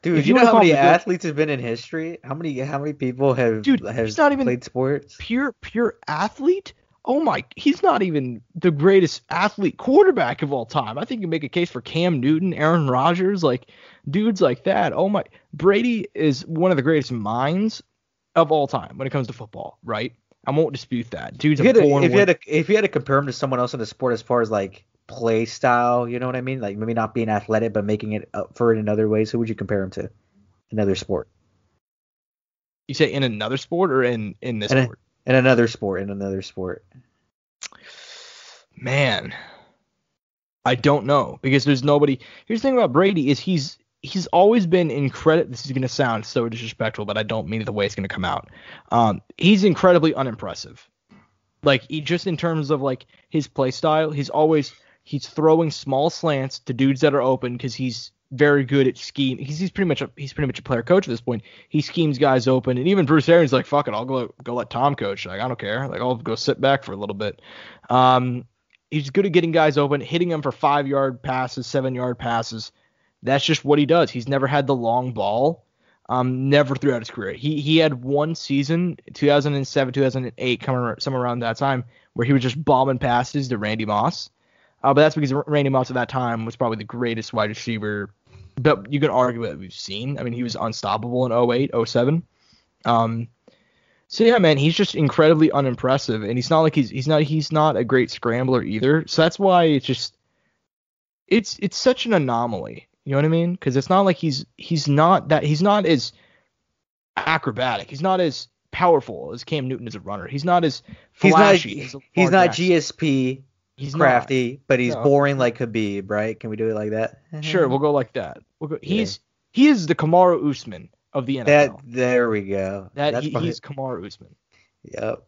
S3: Dude, you know how many athletes have been in history? How many people have
S2: he's not even
S3: played sports?
S2: Pure athlete? Oh my, he's not even the greatest athlete quarterback of all time. I think you make a case for Cam Newton, Aaron Rodgers, like dudes like that. Oh my, Brady is one of the greatest minds of all time when it comes to football, right? I won't dispute that. Dude's
S3: if you had to compare him to someone else in the sport as far as like play style, you know what I mean? Like maybe not being athletic, but making it up for it in other ways. Who would you compare him to? Another sport.
S2: You say in another sport or in this sport?
S3: In another sport.
S2: Man, I don't know because there's nobody. Here's the thing about Brady is he's always been incredible. This is going to sound so disrespectful, but I don't mean it the way it's going to come out. He's incredibly unimpressive. Like he just in terms of like his play style, he's throwing small slants to dudes that are open because he's very good at scheme. He's pretty much a player coach at this point. He schemes guys open, and even Bruce Arians like, fuck it, I'll go let Tom coach. Like I don't care. Like I'll go sit back for a little bit. He's good at getting guys open, hitting them for 5-yard passes, 7-yard passes. That's just what he does. He's never had the long ball. Never throughout his career. He had one season, 2007, 2008, somewhere around that time, where he was just bombing passes to Randy Moss. But that's because Randy Moss at that time was probably the greatest wide receiver. But you can argue that we've seen. I mean, he was unstoppable in 08, 07. So yeah, man, he's just incredibly unimpressive, and he's not a great scrambler either. So that's why it's such an anomaly. You know what I mean? Because it's not like he's not as acrobatic. He's not as powerful as Cam Newton as a runner. He's not as flashy.
S3: He's not GSP.
S2: He's
S3: crafty,
S2: not.
S3: But he's boring like Khabib, right? Can we do it like that?
S2: Sure, we'll go like that. He is the Kamaru Usman of the NFL.
S3: There we go.
S2: He's Kamaru Usman.
S3: Yep.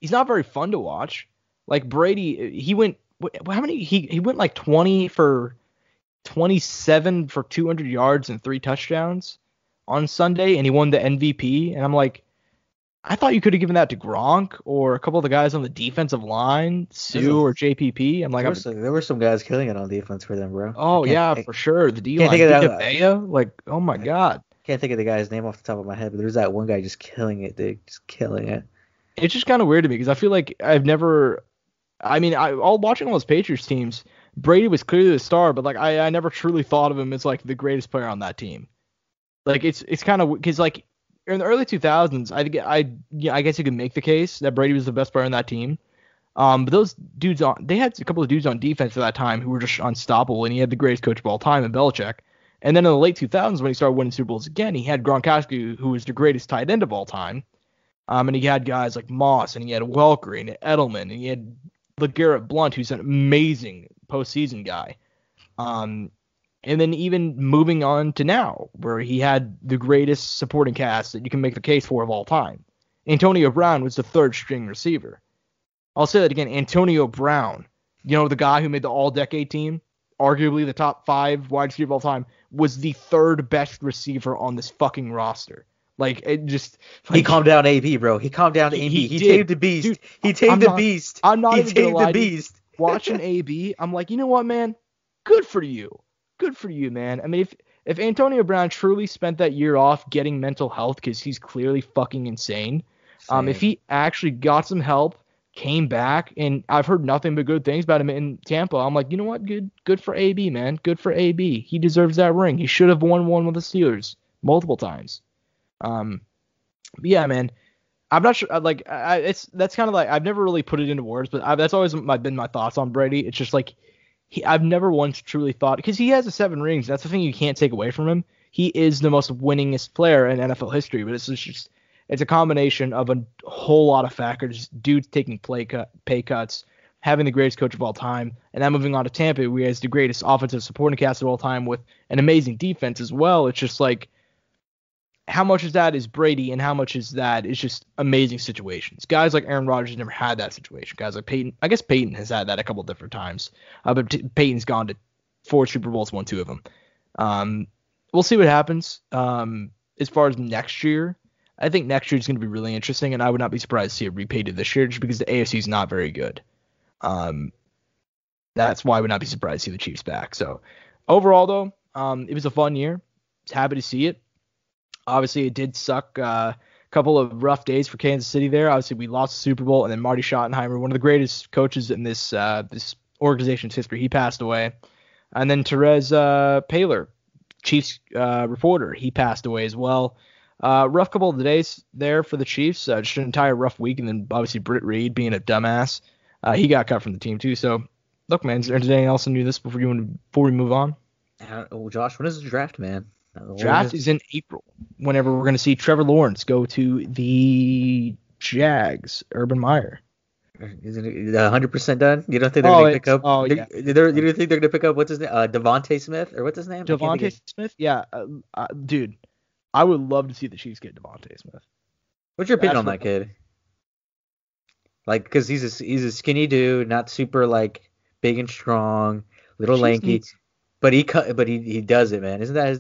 S2: he's not very fun to watch. Like Brady, he went he went like 20 for 27 for 200 yards and 3 touchdowns on Sunday, and he won the MVP. And I'm like, I thought you could have given that to Gronk or a couple of the guys on the defensive line, Sue or JPP. I'm like,
S3: there were some guys killing it on defense for them, bro.
S2: Oh yeah, for sure. The D-line, like, oh my God.
S3: Can't think of the guy's name off the top of my head, but there's that one guy just killing it, dude. Just killing it.
S2: It's just kind of weird to me because I feel like watching all those Patriots teams, Brady was clearly the star, but like I never truly thought of him as like the greatest player on that team. Like it's kind of because like in the early 2000s, I guess you could make the case that Brady was the best player on that team. But those dudes they had a couple of dudes on defense at that time who were just unstoppable, and he had the greatest coach of all time in Belichick. And then in the late 2000s, when he started winning Super Bowls again, he had Gronkowski, who was the greatest tight end of all time. And he had guys like Moss, and he had Welker, and Edelman, and he had LeGarrette Blount, who's an amazing postseason guy. And then even moving on to now, where he had the greatest supporting cast that you can make the case for of all time. Antonio Brown was the 3rd string receiver. I'll say that again. Antonio Brown, the guy who made the all-decade team, arguably the top 5 wide receiver of all time, was the 3rd best receiver on this fucking roster. Like, it just... Like,
S3: he calmed down AB, bro. He calmed down AB. He tamed the beast.
S2: Dude,
S3: he tamed the beast.
S2: I'm not
S3: he
S2: even going to lie.
S3: Beast.
S2: Watching AB, I'm like, you know what, man? Good for you. Good for you, man. I mean, if Antonio Brown truly spent that year off getting mental health because he's clearly fucking insane, if he actually got some help, came back, and I've heard nothing but good things about him in Tampa, I'm like, you know what? Good for AB, man. Good for AB. He deserves that ring. He should have won one with the Steelers multiple times. But yeah, man. I'm not sure. Like, that's kind of like I've never really put it into words, but that's always been my thoughts on Brady. It's just like I've never once truly thought, because he has the 7 rings. That's the thing you can't take away from him. He is the most winningest player in NFL history, but it's a combination of a whole lot of factors. Dudes taking pay cuts, having the greatest coach of all time, and then moving on to Tampa, who has the greatest offensive supporting cast of all time with an amazing defense as well. It's just like, how much of that is Brady and how much is that is just amazing situations. Guys like Aaron Rodgers never had that situation. Guys like Peyton, I guess Peyton has had that a couple different times. But Peyton's gone to 4 Super Bowls, won 2 of them. We'll see what happens. As far as next year, I think next year is going to be really interesting, and I would not be surprised to see it repeated this year just because the AFC is not very good. That's why I would not be surprised to see the Chiefs back. So overall, though, it was a fun year. I was happy to see it. Obviously, it did suck. A couple of rough days for Kansas City there. Obviously, we lost the Super Bowl, and then Marty Schottenheimer, one of the greatest coaches in this organization's history, he passed away. And then Therese Paylor, Chiefs reporter, he passed away as well. Rough couple of days there for the Chiefs. Just an entire rough week, and then obviously Britt Reed being a dumbass. He got cut from the team too. So, look, man, is there anything else to do this before we move on?
S3: Josh, when is the draft, man?
S2: Draft is in April, whenever we're going to see Trevor Lawrence go to the Jags, Urban Meyer.
S3: Is it 100% done? You don't think they're gonna pick up? You don't think they're gonna pick up what's his name? Devontae Smith or what's his name?
S2: Devontae Smith? Yeah, dude, I would love to see the Chiefs get Devontae Smith.
S3: What's your opinion on that kid? Like, because he's a skinny dude, not super like big and strong, little lanky, but he does it, man. Isn't that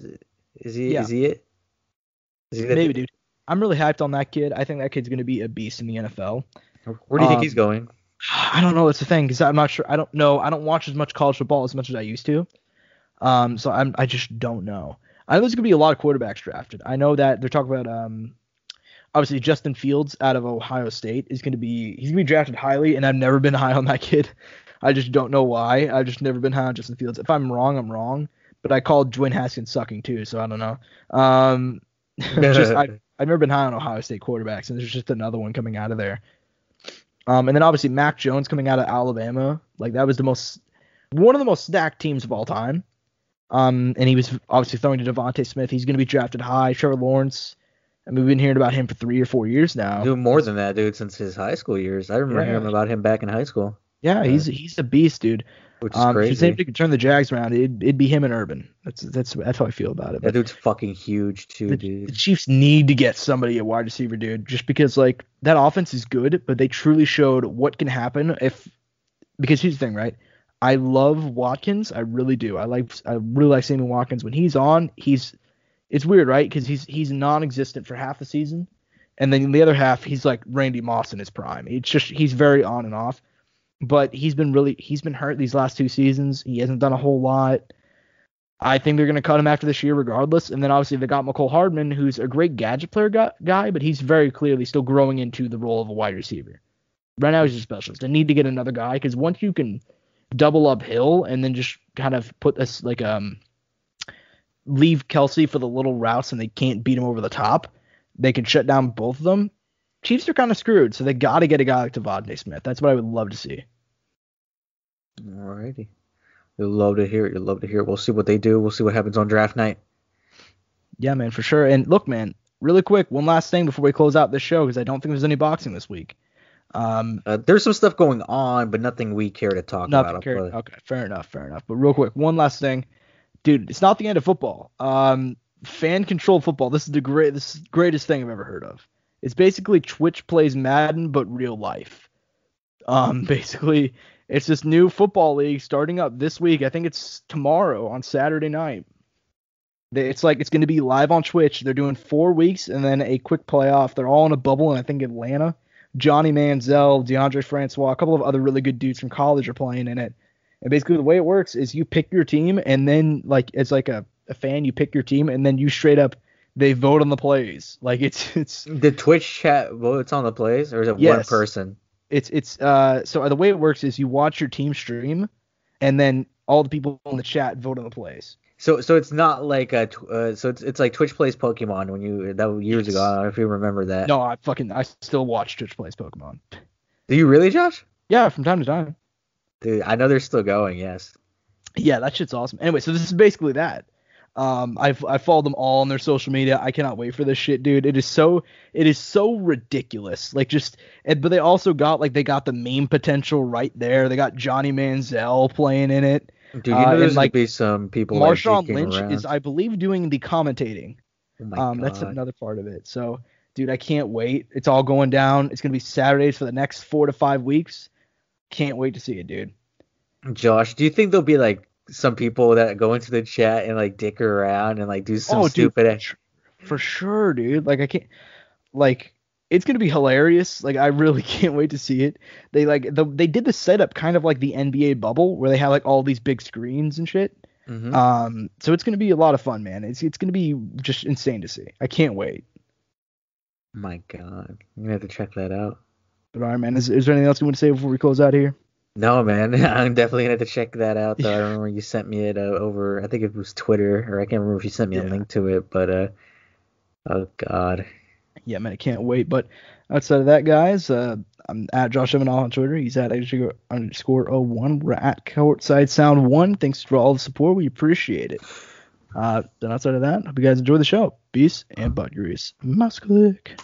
S3: is he it?
S2: Maybe, dude. I'm really hyped on that kid. I think that kid's gonna be a beast in the NFL.
S3: Where do you think he's going?
S2: I don't know. That's the thing, because I'm not sure. I don't know. I don't watch as much college football as much as I used to. So I just don't know. I know there's gonna be a lot of quarterbacks drafted. I know that they're talking about obviously Justin Fields out of Ohio State he's gonna be drafted highly, and I've never been high on that kid. I just don't know why. I've just never been high on Justin Fields. If I'm wrong, I'm wrong. But I called Dwayne Haskins sucking too, so I don't know. I've never been high on Ohio State quarterbacks, and there's just another one coming out of there. And then obviously Mac Jones coming out of Alabama, like that was one of the most stacked teams of all time. And he was obviously throwing to Devontae Smith. He's going to be drafted high. Trevor Lawrence. I mean, we've been hearing about him for 3 or 4 years now.
S3: Doing more than that, dude, since his high school years. I remember hearing about him back in high school.
S2: Yeah, he's a beast, dude.
S3: Which is crazy.
S2: If he could turn the Jags around, it'd be him and Urban. That's how I feel about it.
S3: That dude's fucking huge too, dude.
S2: The Chiefs need to get somebody at wide receiver, dude, just because like that offense is good, but they truly showed what can happen because here's the thing, right? I love Watkins, I really do. I really like Sammy Watkins when he's on. It's weird, right? Because he's non-existent for half the season, and then the other half he's like Randy Moss in his prime. It's just he's very on and off. But he's been hurt these last 2 seasons. He hasn't done a whole lot. I think they're going to cut him after this year regardless. And then obviously they got McCole Hardman, who's a great gadget player guy, but he's very clearly still growing into the role of a wide receiver. Right now he's a specialist. They need to get another guy because once you can double uphill and then just kind of put this like leave Kelsey for the little routes and they can't beat him over the top, they can shut down both of them. Chiefs are kind of screwed, so they got to get a guy like Devontae Smith. That's what I would love to see.
S3: Alrighty. You'll love to hear it. We'll see what they do. We'll see what happens on draft night.
S2: Yeah, man, for sure. And look, man, really quick, one last thing before we close out this show, because I don't think there's any boxing this week.
S3: There's some stuff going on, but nothing we care to talk about.
S2: Okay, fair enough. But real quick, one last thing. Dude, it's not the end of football. Fan-controlled football. This is the greatest thing I've ever heard of. It's basically Twitch plays Madden, but real life. Basically, it's this new football league starting up this week. I think it's tomorrow on Saturday night. It's going to be live on Twitch. They're doing 4 weeks and then a quick playoff. They're all in a bubble in, I think, Atlanta. Johnny Manziel, DeAndre Francois, a couple of other really good dudes from college are playing in it. And basically the way it works is you pick your team, and then like it's like a fan, you pick your team, and then you straight up they vote on the plays. Like it's
S3: the Twitch chat votes on the plays, or is it one person?
S2: So the way it works is you watch your team stream, and then all the people in the chat vote on the plays.
S3: So it's not like it's like Twitch plays Pokemon years ago. I don't know if you remember that.
S2: No, I still watch Twitch plays Pokemon.
S3: Do you really, Josh?
S2: Yeah, from time to time.
S3: Dude, I know they're still going. Yes.
S2: Yeah, that shit's awesome. Anyway, so this is basically that. I followed them all on their social media. I cannot wait for this shit, dude. It is so ridiculous. Like but they also got the meme potential right there. They got Johnny Manziel playing in it.
S3: Dude, you know there's gonna be some people.
S2: Marshawn Lynch is, I believe, doing the commentating.
S3: Oh my God.
S2: That's another part of it. So, dude, I can't wait. It's all going down. It's gonna be Saturdays for the next 4 to 5 weeks. Can't wait to see it, dude.
S3: Josh, do you think there'll be like some people that go into the chat and like dick around and like do some stupid?
S2: For sure, dude. Like I can't. Like it's gonna be hilarious. Like I really can't wait to see it. They they did the setup kind of like the NBA bubble where they have like all these big screens and shit. Mm-hmm. So it's gonna be a lot of fun, man. It's gonna be just insane to see. I can't wait.
S3: My God, I'm gonna have to check that out.
S2: But all right, man. Is there anything else you want to say before we close out here?
S3: No, man. I'm definitely gonna have to check that out. Though I remember you sent me it over. I think it was Twitter, or I can't remember if you sent me a link to it. But oh God.
S2: Yeah, man, I can't wait. But outside of that, guys, I'm at Josh Evanol on Twitter. He's at _01. We're at Courtside Sound 1. Thanks for all the support. We appreciate it. Then outside of that, hope you guys enjoy the show. Peace and bud grease. Mouse click.